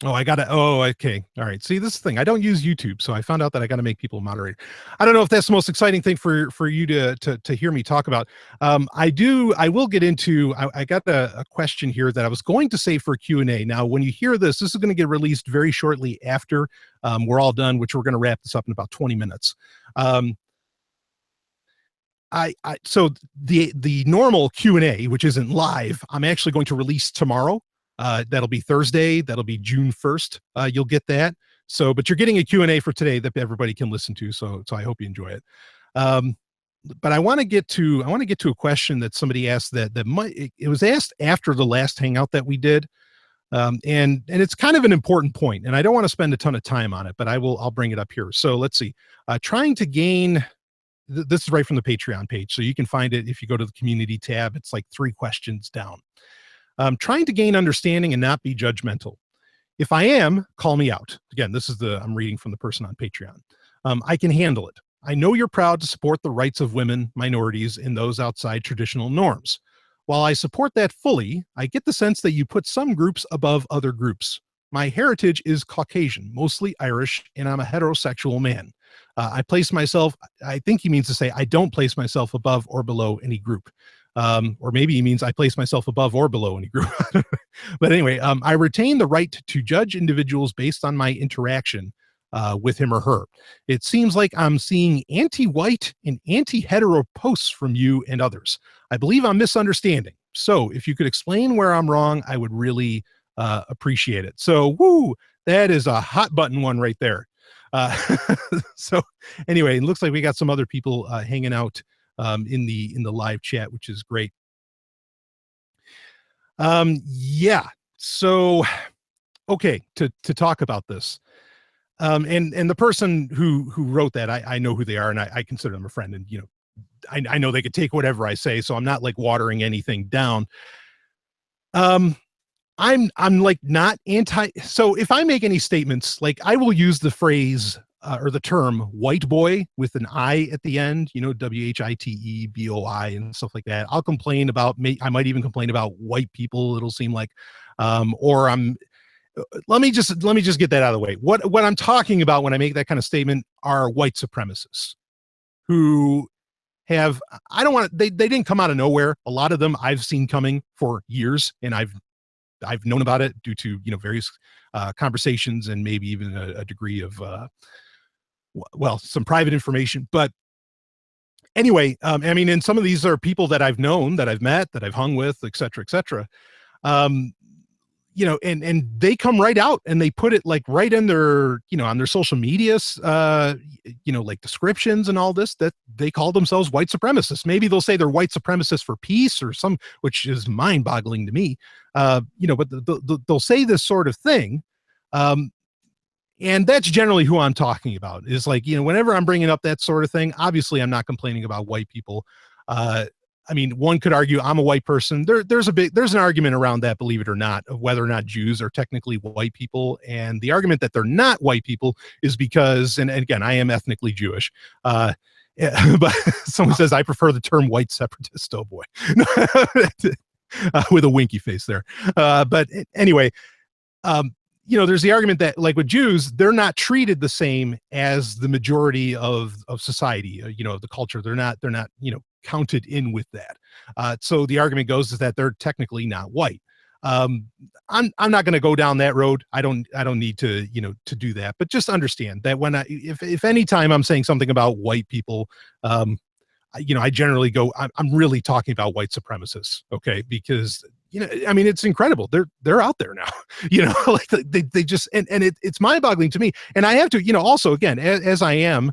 [SPEAKER 1] Okay. All right. See, this is the thing. I don't use YouTube, so I found out that I got to make people moderator. I don't know if that's the most exciting thing for you to hear me talk about. I will get into, I got a question here that I was going to save for a Q&A. Now, when you hear this is going to get released very shortly after we're all done, which we're going to wrap this up in about 20 minutes. So the normal Q&A, which isn't live, I'm actually going to release tomorrow. That'll be Thursday. That'll be June 1st. You'll get that. So, but you're getting a Q&A for today that everybody can listen to. So I hope you enjoy it. But I want to get to a question that somebody asked it was asked after the last Hangout that we did. And it's kind of an important point, and I don't want to spend a ton of time on it, but I'll bring it up here. So let's see. Trying to gain, this is right from the Patreon page. So you can find it if you go to the community tab. It's like 3 questions down. Trying to gain understanding and not be judgmental. If I am, call me out. Again, this is I'm reading from the person on Patreon. I can handle it. I know you're proud to support the rights of women, minorities, and those outside traditional norms. While I support that fully, I get the sense that you put some groups above other groups. My heritage is Caucasian, mostly Irish, and I'm a heterosexual man. I place myself, I think he means to say, I don't place myself above or below any group. Or maybe he means I place myself above or below any group. But anyway, I retain the right to judge individuals based on my interaction with him or her. It seems like I'm seeing anti-white and anti-hetero posts from you and others. I believe I'm misunderstanding. So if you could explain where I'm wrong, I would really appreciate it. So, woo, that is a hot button one right there. So anyway, it looks like we got some other people hanging out in the live chat, which is great. Yeah. So, okay, to talk about this. And the person who wrote that, I know who they are, and I consider them a friend, and you know, I know they could take whatever I say, so I'm not like watering anything down. I'm like not anti. So if I make any statements, like I will use the phrase or the term white boy with an I at the end, you know, WHITEBOI and stuff like that. I'll complain about I might even complain about white people. It'll seem like, or let me just get that out of the way. What I'm talking about when I make that kind of statement are white supremacists who have, I don't want to, they didn't come out of nowhere. A lot of them I've seen coming for years, and I've known about it due to, you know, various conversations and maybe even a degree of, well, some private information. But anyway, I mean, and some of these are people that I've known, that I've met, that I've hung with, et cetera, et cetera. You know, and they come right out and they put it like right in their, you know, on their social medias, you know, like descriptions and all this, that they call themselves white supremacists. Maybe they'll say they're white supremacists for peace or some, which is mind boggling to me. You know, but they'll say this sort of thing. And that's generally who I'm talking about, is like, you know, whenever I'm bringing up that sort of thing, obviously I'm not complaining about white people. I mean, one could argue I'm a white person. There's an argument around that, believe it or not, of whether or not Jews are technically white people. And the argument that they're not white people is because, and again, I am ethnically Jewish. But someone says I prefer the term white separatist. Oh boy, with a winky face there. But anyway, you know, there's the argument that, like with Jews, they're not treated the same as the majority of society, you know, of the culture. They're not, you know, counted in with that. So the argument goes is that they're technically not white. I'm not going to go down that road. I don't need to, you know, to do that, but just understand that when if any time I'm saying something about white people, you know, I generally go, I'm really talking about white supremacists. Okay. Because, you know, I mean, it's incredible. They're out there now, you know, like they just, and it's mind boggling to me. And I have to, you know, also again, as I am,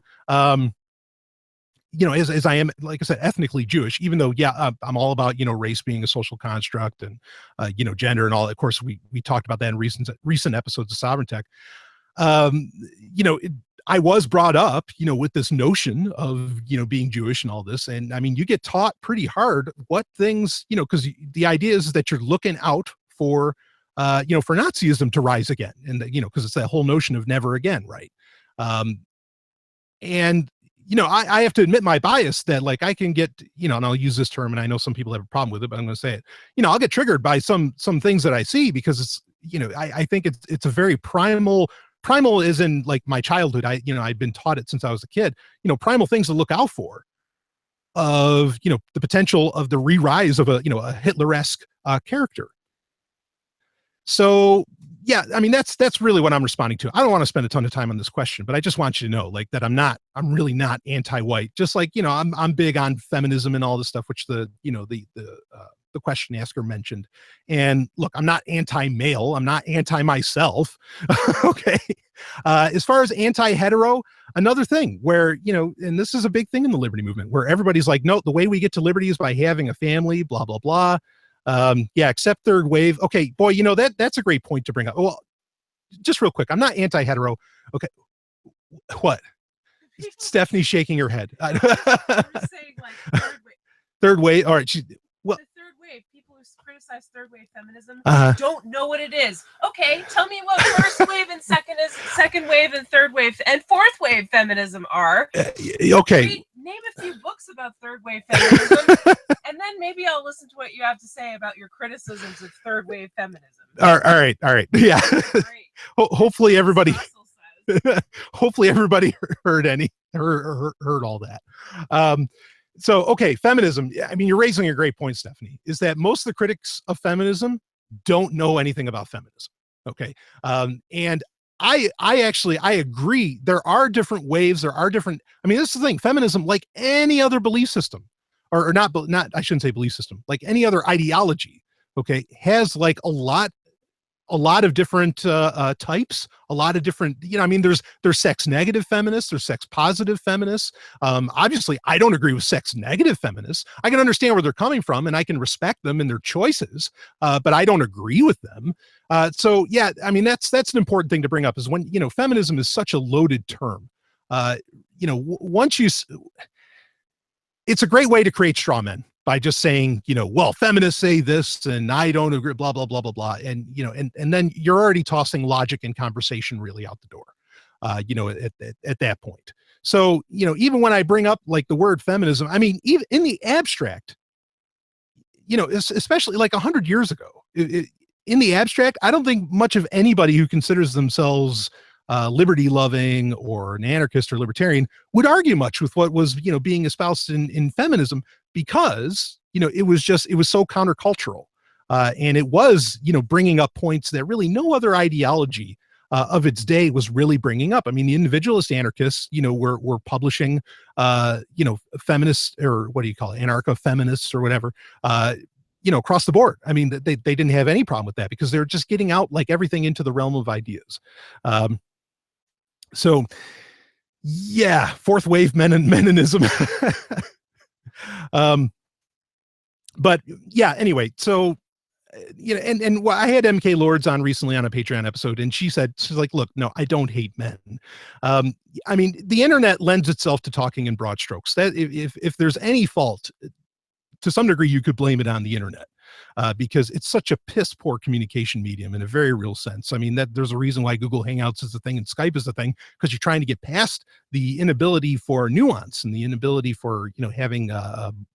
[SPEAKER 1] you know, as I am, like I said, ethnically Jewish, even though, yeah, I'm all about, you know, race being a social construct and, you know, gender and all. Of course, we talked about that in recent episodes of Sovereign Tech. You know, I was brought up, you know, with this notion of, you know, being Jewish and all this. And I mean, you get taught pretty hard what things, you know, because the idea is that you're looking out for, you know, for Nazism to rise again. And, you know, because it's that whole notion of never again, right? And, you know, I have to admit my bias that, like, I can get, you know, and I'll use this term, and I know some people have a problem with it, but I'm going to say it, you know, I'll get triggered by some things that I see, because it's, you know, I think it's a very primal is in like my childhood. You know, I've been taught it since I was a kid, you know, primal things to look out for of, you know, the potential of the re-rise of a, you know, a Hitler-esque character. So yeah, I mean, that's really what I'm responding to. I don't want to spend a ton of time on this question, but I just want you to know, like, that I'm really not anti-white. Just like, you know, I'm big on feminism and all this stuff, which the question asker mentioned. And look, I'm not anti-male. I'm not anti-myself. Okay. As far as anti-hetero, another thing where, you know, and this is a big thing in the liberty movement, where everybody's like, no, the way we get to liberty is by having a family, blah, blah, blah. Yeah, except third wave. Okay, boy, you know, that's a great point to bring up. Well, just real quick, I'm not anti-hetero. Okay. What? Stephanie's shaking her head.
[SPEAKER 4] Saying like third wave.
[SPEAKER 1] Third wave. All right.
[SPEAKER 4] Well, the third wave, people who criticize criticize third wave feminism
[SPEAKER 1] Uh-huh.
[SPEAKER 4] don't know what it is. Okay, tell me what first wave and second wave and third wave and fourth wave feminism are.
[SPEAKER 1] Okay.
[SPEAKER 4] Name a few books about third wave feminism, and then maybe I'll listen to what you have to say about your criticisms of third wave feminism.
[SPEAKER 1] All right. Yeah. Hopefully everybody. Hopefully everybody heard all that. So, okay, feminism. I mean, you're raising a great point, Stephanie, is that most of the critics of feminism don't know anything about feminism. Okay. And I agree. There are different waves. I mean, this is the thing, feminism, like any other belief system or not, I shouldn't say belief system, like any other ideology, okay, has like a lot of different types, a lot of different, I mean, there's sex negative feminists, there's sex positive feminists. Obviously, I don't agree with sex negative feminists. I can understand where they're coming from and I can respect them and their choices, but I don't agree with them. So yeah, I mean, that's an important thing to bring up is when, feminism is such a loaded term. It's a great way to create straw men by just saying, well, feminists say this and I don't agree, blah, blah, blah, blah, blah. And, and then you're already tossing logic and conversation really out the door, at that point. So, even when I bring up like the word feminism, I mean, even in the abstract, especially like 100 years ago, in the abstract, I don't think much of anybody who considers themselves liberty loving or an anarchist or libertarian would argue much with what was, being espoused in feminism because, it was so countercultural. And it was, bringing up points that really no other ideology of its day was really bringing up. I mean, the individualist anarchists, were publishing, feminists or what do you call it? Anarcho-feminists or whatever, across the board. I mean, they didn't have any problem with that because they're just getting out like everything into the realm of ideas. So yeah, fourth wave Meninism. But yeah, anyway, so, and I had MK Lords on recently on a Patreon episode, and she's like, look, no, I don't hate men. I mean, the internet lends itself to talking in broad strokes. That if there's any fault, to some degree, you could blame it on the internet. Because it's such a piss poor communication medium in a very real sense. I mean, that there's a reason why Google Hangouts is a thing and Skype is a thing, because you're trying to get past the inability for nuance and the inability for, having,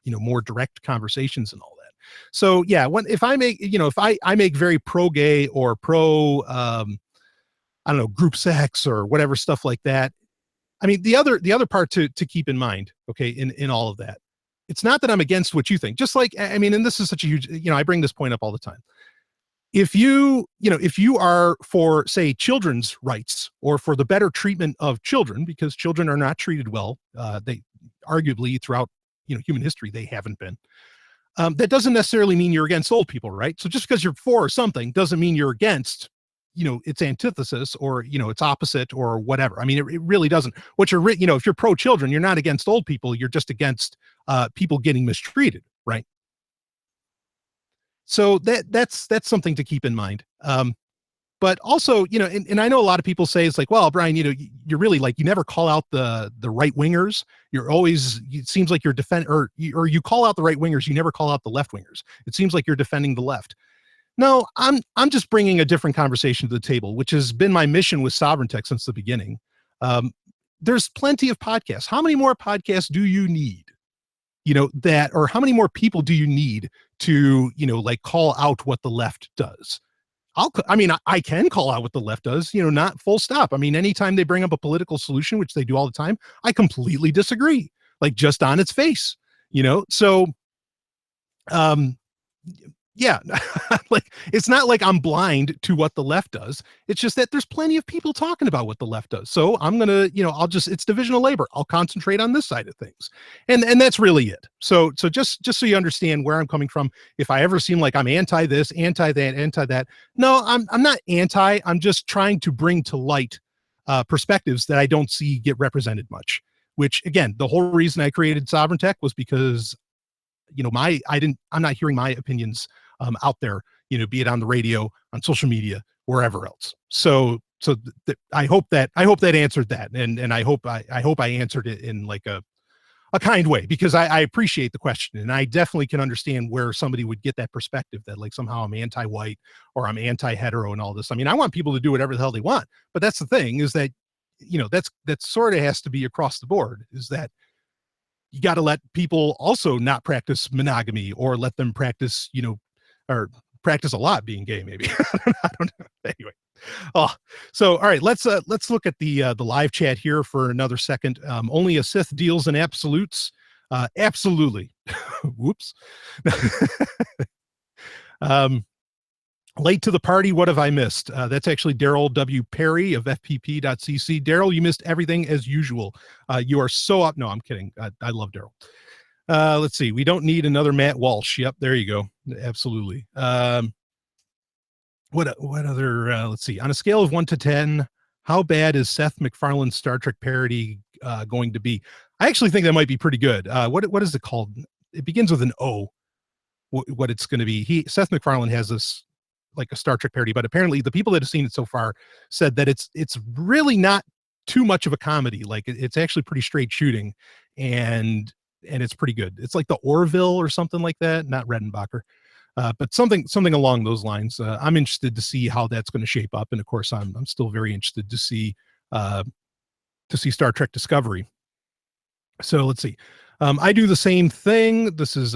[SPEAKER 1] more direct conversations and all that. So yeah, if I make, if I make very pro gay or pro, I don't know, group sex or whatever stuff like that. I mean, the other part to keep in mind, okay, in all of that, it's not that I'm against what you think. Just like, I mean, and this is such a huge, I bring this point up all the time. If you are for, say, children's rights or for the better treatment of children, because children are not treated well, they arguably throughout, human history, they haven't been. That doesn't necessarily mean you're against old people, right? So just because you're for something doesn't mean you're against, its antithesis or, its opposite or whatever. I mean, it really doesn't. What you're, if you're pro children, you're not against old people. You're just against people getting mistreated, right? So that's something to keep in mind. But also, and I know a lot of people say it's like, well, Brian, you're really like, you never call out the right wingers. You're always, it seems like you're or you call out the right wingers. You never call out the left wingers. It seems like you're defending the left. No, I'm just bringing a different conversation to the table, which has been my mission with Sovryn Tech since the beginning. There's plenty of podcasts. How many more podcasts do you need? Or how many more people do you need to, like call out what the left does? I can call out what the left does, not full stop. I mean, anytime they bring up a political solution, which they do all the time, I completely disagree, like just on its face, so, yeah, like, it's not like I'm blind to what the left does. It's just that there's plenty of people talking about what the left does. So I'm going to, it's division of labor. I'll concentrate on this side of things. And that's really it. So just so you understand where I'm coming from, if I ever seem like I'm anti this, anti that, anti that, no, I'm not anti, I'm just trying to bring to light perspectives that I don't see get represented much, which again, the whole reason I created Sovryn Tech was because, I'm not hearing my opinions out there, be it on the radio, on social media, wherever else. So I hope that answered that. And I hope I answered it in like a a kind way, because I appreciate the question, and I definitely can understand where somebody would get that perspective that like somehow I'm anti-white or I'm anti-hetero and all this. I mean, I want people to do whatever the hell they want, but that's the thing, is that, you know, that sort of has to be across the board, is that you got to let people also not practice monogamy, or let them practice, you know, or practice a lot being gay, maybe. I don't know. Anyway. Oh, so all right, let's look at the live chat here for another second. Only a Sith deals in absolutes. Absolutely. Whoops. Late to the party. What have I missed? That's actually Daryl W. Perry of FPP.cc. Daryl, you missed everything as usual. You are so up. No, I'm kidding. I love Daryl. Let's see. We don't need another Matt Walsh. Yep, there you go. Absolutely. What other, let's see, on a scale of 1 to 10, how bad is Seth MacFarlane's Star Trek parody going to be? I actually think that might be pretty good. What is it called? It begins with an O. What it's going to be. Seth MacFarlane has this like a Star Trek parody, but apparently the people that have seen it so far said that it's really not too much of a comedy. Like it's actually pretty straight shooting, and it's pretty good. It's like the Orville or something like that, not Redenbacher. But something along those lines. I'm interested to see how that's going to shape up, and of course, I'm still very interested to see Star Trek Discovery. So let's see. I do the same thing. This is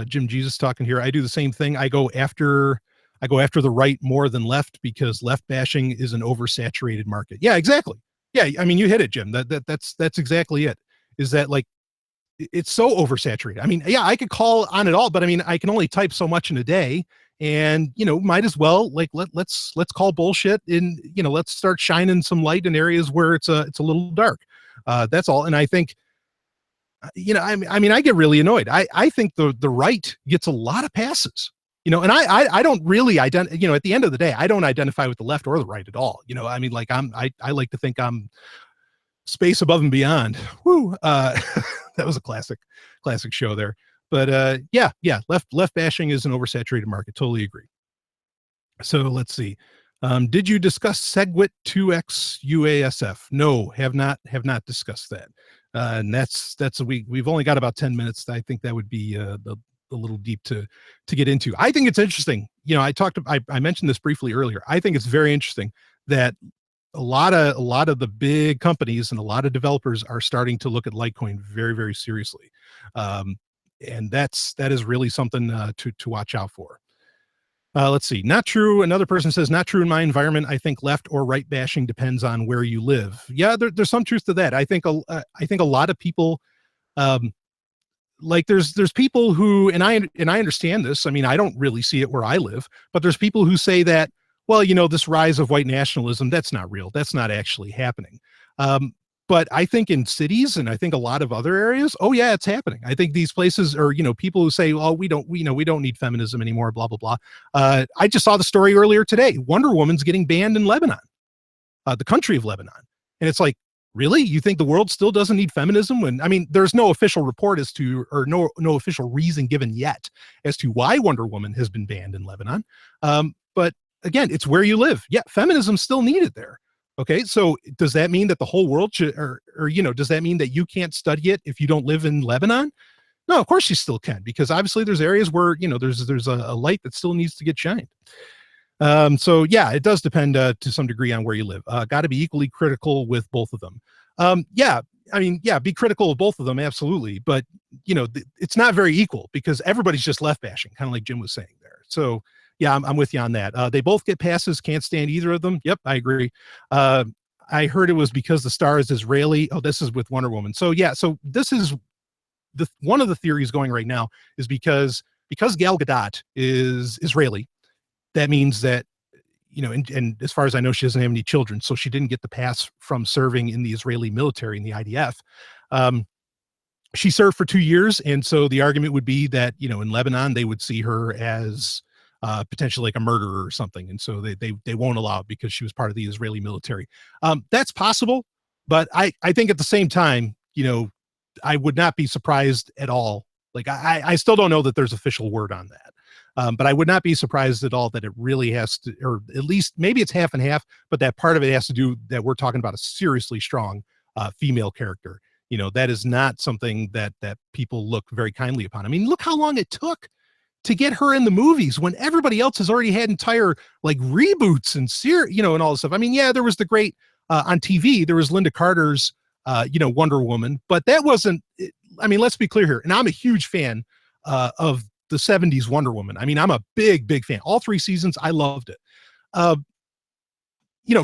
[SPEAKER 1] Jim Jesus talking here. I do the same thing. I go after the right more than left, because left bashing is an oversaturated market. Yeah, exactly. Yeah, I mean, you hit it, Jim. That's exactly it. Is that like, it's so oversaturated. I mean, yeah, I could call on it all, but I mean, I can only type so much in a day, and, you know, might as well like, let's call bullshit, and, you know, let's start shining some light in areas where it's a little dark. That's all. And I think, you know, I mean, I get really annoyed. I think the right gets a lot of passes, you know, and I don't really you know, at the end of the day, I don't identify with the left or the right at all. You know, I mean, like I like to think I'm space above and beyond. Woo. That was a classic show there. But yeah, left bashing is an oversaturated market. Totally agree. So let's see. Did you discuss SegWit 2X UASF? No, have not discussed that. And that's we've only got about 10 minutes. I think that would be a little deep to get into. I think it's interesting. You know, I mentioned this briefly earlier. I think it's very interesting that a lot of the big companies and a lot of developers are starting to look at Litecoin very, very seriously. And that is really something to watch out for. Let's see. Not true. Another person says, not true in my environment. I think left or right bashing depends on where you live. Yeah, there's some truth to that. I think a lot of people, like there's people who, and I understand this. I mean, I don't really see it where I live, but there's people who say that, well, you know, this rise of white nationalism, that's not real. That's not actually happening. But I think in cities, and I think a lot of other areas, oh yeah, it's happening. I think these places are, you know, people who say, oh, we don't need feminism anymore, blah, blah, blah. I just saw the story earlier today. Wonder Woman's getting banned in Lebanon, the country of Lebanon. And it's like, really? You think the world still doesn't need feminism? When, I mean, there's no official report as to, or no official reason given yet as to why Wonder Woman has been banned in Lebanon. But again, it's where you live. Yeah, feminism's still needed there. Okay, so does that mean that the whole world should, or you know, does that mean that you can't study it if you don't live in Lebanon? No, of course you still can, because obviously there's areas where, you know, there's a light that still needs to get shined. So yeah, it does depend to some degree on where you live. Got to be equally critical with both of them. Yeah, I mean, yeah, be critical of both of them, absolutely. But you know, it's not very equal, because everybody's just left bashing, kind of like Jim was saying there. So yeah, I'm with you on that. They both get passes. Can't stand either of them. Yep, I agree. I heard it was because the star is Israeli. Oh, this is with Wonder Woman. So yeah, so this is one of the theories going right now is because Gal Gadot is Israeli. That means that, you know, and as far as I know, she doesn't have any children, so she didn't get the pass from serving in the Israeli military, in the IDF. She served for 2 years, and so the argument would be that, you know, in Lebanon they would see her as potentially like a murderer or something, and so they won't allow it because she was part of the Israeli military. That's possible, but I think at the same time, you know, I would not be surprised at all. Like I still don't know that there's official word on that, but I would not be surprised at all that it really has to, or at least maybe it's half and half, but that part of it has to do that we're talking about a seriously strong female character You know, that is not something that people look very kindly upon. I mean, look how long it took to get her in the movies when everybody else has already had entire like reboots and and all this stuff. I mean, yeah, there was the great on TV, there was Linda Carter's Wonder Woman, but that wasn't, I mean, let's be clear here. And I'm a huge fan of the 70s Wonder Woman. I mean, I'm a big fan. All 3 seasons, I loved it.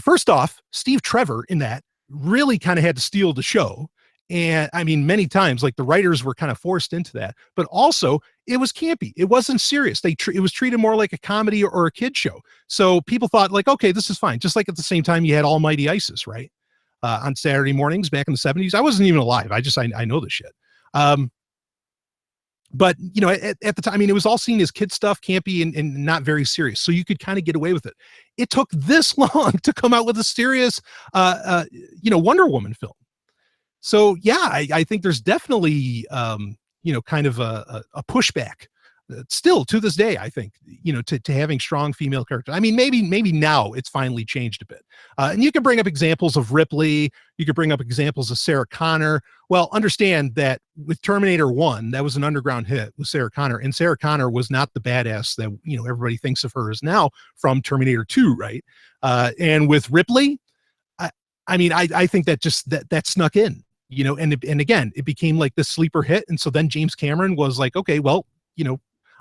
[SPEAKER 1] First off, Steve Trevor in that really kind of had to steal the show. And I mean, many times, like the writers were kind of forced into that, but also it was campy. It wasn't serious. It was treated more like a comedy or a kid show. So people thought like, okay, this is fine. Just like at the same time you had Almighty ISIS, right? On Saturday mornings back in the 70s. I wasn't even alive. I know this shit. But at the time, I mean, it was all seen as kid stuff, campy and not very serious. So you could kind of get away with it. It took this long to come out with a serious, Wonder Woman film. So yeah, I think there's definitely kind of a pushback still to this day, I think, to having strong female characters. I mean, maybe now it's finally changed a bit. And you can bring up examples of Ripley. You could bring up examples of Sarah Connor. Well, understand that with Terminator 1, that was an underground hit with Sarah Connor. And Sarah Connor was not the badass that, everybody thinks of her as now from Terminator 2, right? And with Ripley, I think that just that snuck in. And again, it became like this sleeper hit. And so then James Cameron was like, okay, well,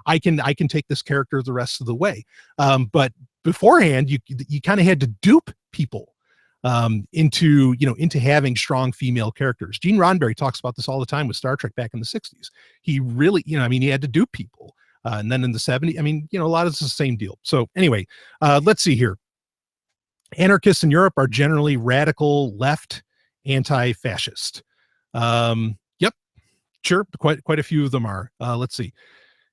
[SPEAKER 1] I can take this character the rest of the way. But beforehand, you kind of had to dupe people into having strong female characters. Gene Roddenberry talks about this all the time with Star Trek back in the 60s. He really, he had to dupe people. And then in the 70s, a lot of it's the same deal. So anyway, let's see here. Anarchists in Europe are generally radical left, anti-fascist. Yep, sure. Quite a few of them are. Let's see.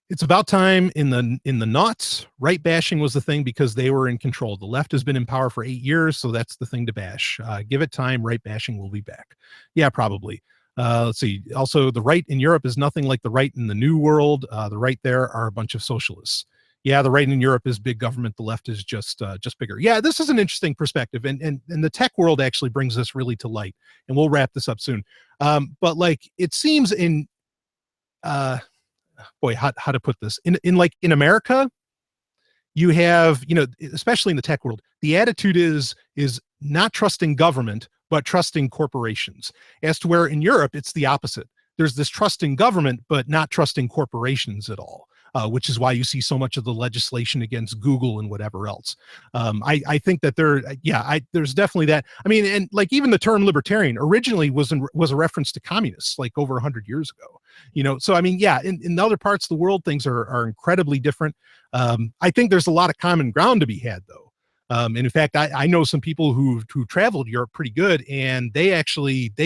[SPEAKER 1] It's about time in the noughts, right bashing was the thing because they were in control. The left has been in power for 8 years, so that's the thing to bash. Give it time, right bashing will be back. Yeah, probably. Let's see. Also, the right in Europe is nothing like the right in the New World. The right there are a bunch of socialists. Yeah, the right in Europe is big government. The left is just bigger. Yeah, this is an interesting perspective, and the tech world actually brings this really to light. And we'll wrap this up soon. But like it seems in, how to put this in America, you have especially in the tech world, the attitude is not trusting government but trusting corporations. As to where in Europe it's the opposite. There's this trusting government but not trusting corporations at all. Which is why you see so much of the legislation against Google and whatever else. I think that there's definitely that. I mean, and like even the term libertarian originally was a reference to communists like over 100 years ago. So I mean, yeah, in other parts of the world, things are incredibly different. I think there's a lot of common ground to be had, though. And in fact, I know some people who traveled Europe pretty good, and they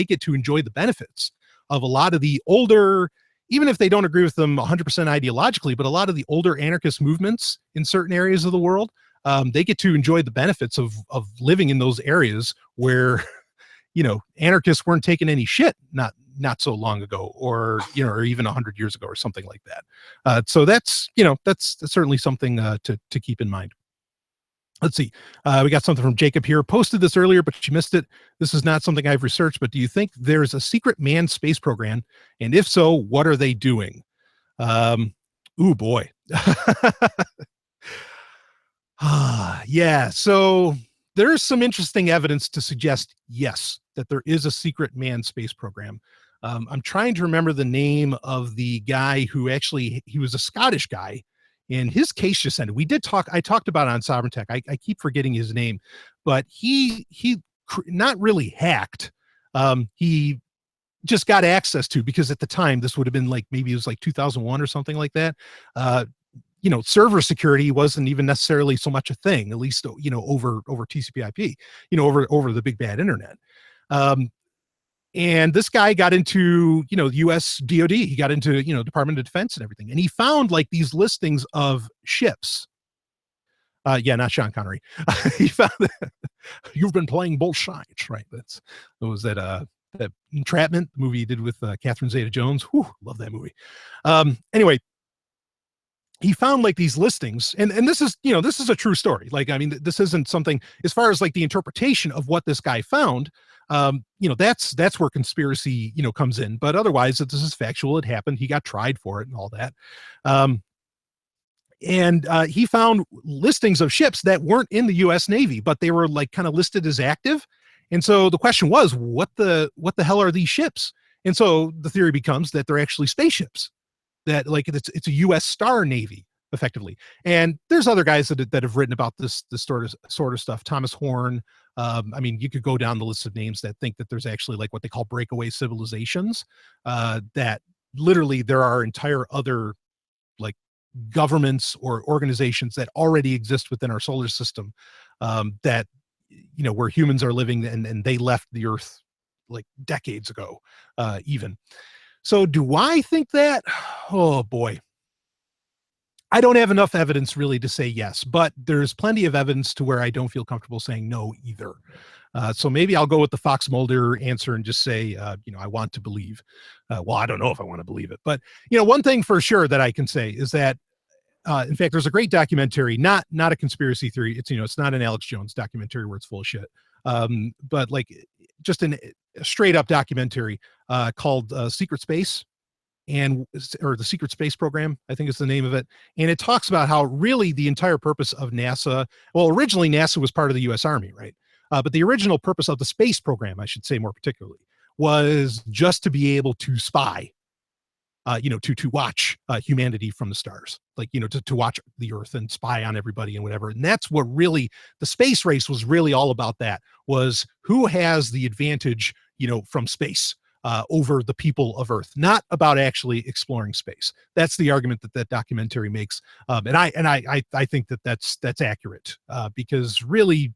[SPEAKER 1] get to enjoy the benefits of a lot of the older, even if they don't agree with them 100% ideologically, but a lot of the older anarchist movements in certain areas of the world, they get to enjoy the benefits of living in those areas where, anarchists weren't taking any shit not so long ago, or even 100 years ago or something like that. So that's certainly something to keep in mind. Let's see. We got something from Jacob here. Posted this earlier, but she missed it. This is not something I've researched, but do you think there's a secret manned space program? And if so, what are they doing? Ooh, boy. Yeah. So there's some interesting evidence to suggest, yes, that there is a secret manned space program. I'm trying to remember the name of the guy who he was a Scottish guy. And his case just ended. I talked about it on Sovryn Tech. I keep forgetting his name, but he not really hacked. He just got access to, because at the time, this would have been like, maybe it was like 2001 or something like that. Server security wasn't even necessarily so much a thing, at least, over TCP/IP, over the big bad internet. And this guy got into, US DOD. He got into, Department of Defense and everything. And he found like these listings of ships. Yeah, not Sean Connery. He found that you've been playing both sides, right? That was that Entrapment, the movie he did with Catherine Zeta-Jones. Whew, love that movie. Anyway, he found like these listings, and this is, you know, this is a true story. Like, I mean, this isn't something as far as like the interpretation of what this guy found. You know, that's where conspiracy, you know, comes in. But otherwise, this is factual. It happened. He got tried for it and all that. And he found listings of ships that weren't in the U.S. Navy, but they were like kind of listed as active. And so the question was, what the hell are these ships? And so the theory becomes that they're actually spaceships. That like it's a U.S. Star Navy effectively. And there's other guys that have written about this sort of stuff. Thomas Horn. I mean, you could go down the list of names that think that there's actually like what they call breakaway civilizations. That literally there are entire other like governments or organizations that already exist within our solar system, that, you know, where humans are living, and they left the Earth like decades ago, even. So do I think that? Oh boy. I don't have enough evidence really to say yes, but there's plenty of evidence to where I don't feel comfortable saying no either. So maybe I'll go with the Fox Mulder answer and just say, you know, I want to believe. Well, I don't know if I want to believe it, but you know, one thing for sure that I can say is that, in fact, there's a great documentary, not a conspiracy theory. It's, you know, it's not an Alex Jones documentary where it's full of shit. But like just a straight up documentary, called, Secret Space, or the Secret Space Program, I think is the name of it. And it talks about how really the entire purpose of NASA, well, originally NASA was part of the US Army, right? But the original purpose of the space program, I should say more particularly, was just to be able to spy, you know, to watch humanity from the stars, like, you know, to watch the Earth and spy on everybody and whatever. And that's what really the space race was really all about. That was who has the advantage, you know, from space, over the people of Earth, not about actually exploring space. That's the argument that documentary makes. And I think that that's accurate, because really,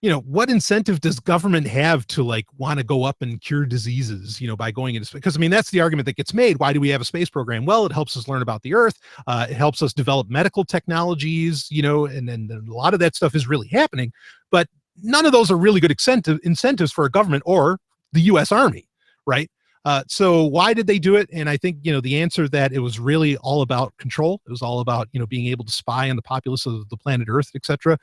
[SPEAKER 1] you know, what incentive does government have to like want to go up and cure diseases, you know, by going into space? Because I mean, that's the argument that gets made. Why do we have a space program? Well, it helps us learn about the Earth. It helps us develop medical technologies, you know, and a lot of that stuff is really happening, but none of those are really good incentives for a government or the U.S. Army, right? So why did they do it? And I think, you know, the answer that it was really all about control. It was all about, you know, being able to spy on the populace of the planet Earth, etc.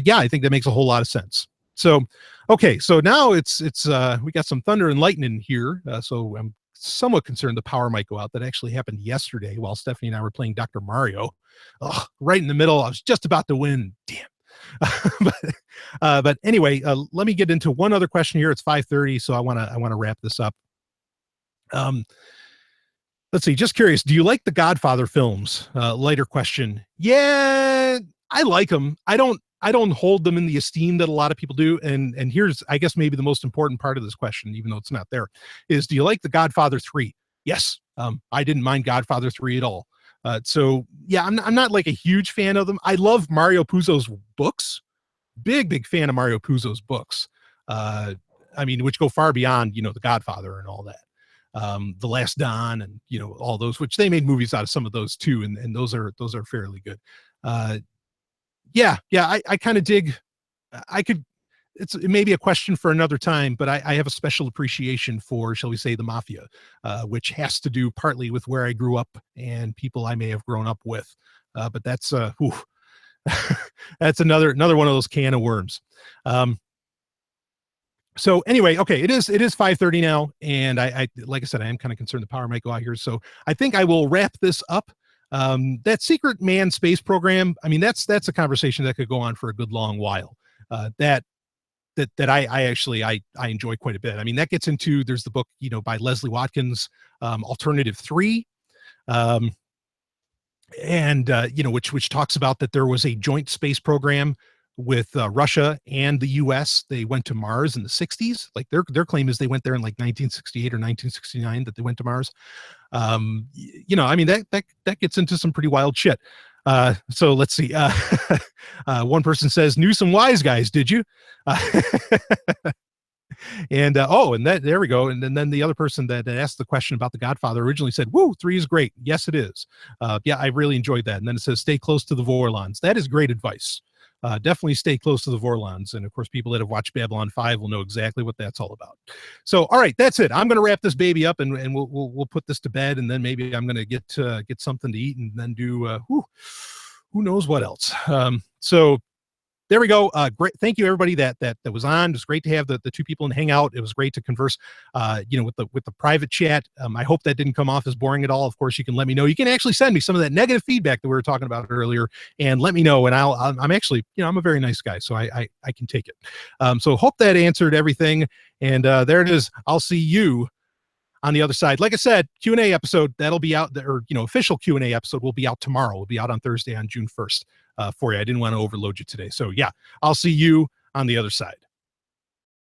[SPEAKER 1] Yeah, I think that makes a whole lot of sense. So, okay, so now it's we got some thunder and lightning here. So I'm somewhat concerned the power might go out. That actually happened yesterday while Stephanie and I were playing Dr. Mario. Oh, right in the middle. I was just about to win. Damn. But anyway, let me get into one other question here. It's 5:30, so I want to wrap this up. Let's see, just curious, do you like the Godfather films? Lighter question. Yeah, I like them. I don't hold them in the esteem that a lot of people do. And here's, I guess, maybe the most important part of this question, even though it's not there, is do you like the Godfather 3? Yes. I didn't mind Godfather 3 at all. So yeah, I'm not like a huge fan of them. I love Mario Puzo's books. Big fan of Mario Puzo's books. I mean, which go far beyond, you know, the Godfather and all that. The Last Don, and, you know, all those, which they made movies out of some of those too. And those are fairly good. Yeah. I kind of dig, it may be a question for another time, but I have a special appreciation for, shall we say, the mafia, which has to do partly with where I grew up and people I may have grown up with. But that's, that's another one of those can of worms. So anyway, okay, it is 5:30 now, and I like I said, I am kind of concerned the power might go out here, so I think I will wrap this up. That secret manned space program, I mean, that's a conversation that could go on for a good long while. That I actually enjoy quite a bit. I mean, that gets into, there's the book, you know, by Leslie Watkins, Alternative 3, and you know, which talks about that there was a joint space program with Russia and the U.S. They went to Mars in the 60s. Like their claim is they went there in like 1968 or 1969, that they went to Mars. You know, I mean, that gets into some pretty wild shit. So let's see. One person says, knew some wise guys, did you? And and there we go. And then the other person that asked the question about the Godfather originally said, woo, 3 is great. Yes, it is. Yeah, I really enjoyed that. And then it says, stay close to the Vorlons. That is great advice. definitely stay close to the Vorlons. And of course, people that have watched Babylon 5 will know exactly what that's all about. So, all right, that's it. I'm going to wrap this baby up, and we'll put this to bed, and then maybe I'm going to get something to eat, and then do who knows what else. So there we go. Great. Thank you, everybody that was on. It was great to have the two people in Hangout. It was great to converse, with the private chat. I hope that didn't come off as boring at all. Of course, you can let me know. You can actually send me some of that negative feedback that we were talking about earlier, and let me know. And I'm actually, I'm a very nice guy, so I can take it. So hope that answered everything. And there it is. I'll see you on the other side. Like I said, Q&A episode, that'll be out there, or, official Q&A episode will be out tomorrow. Will be out on Thursday, on June 1st for you. I didn't want to overload you today. So yeah, I'll see you on the other side.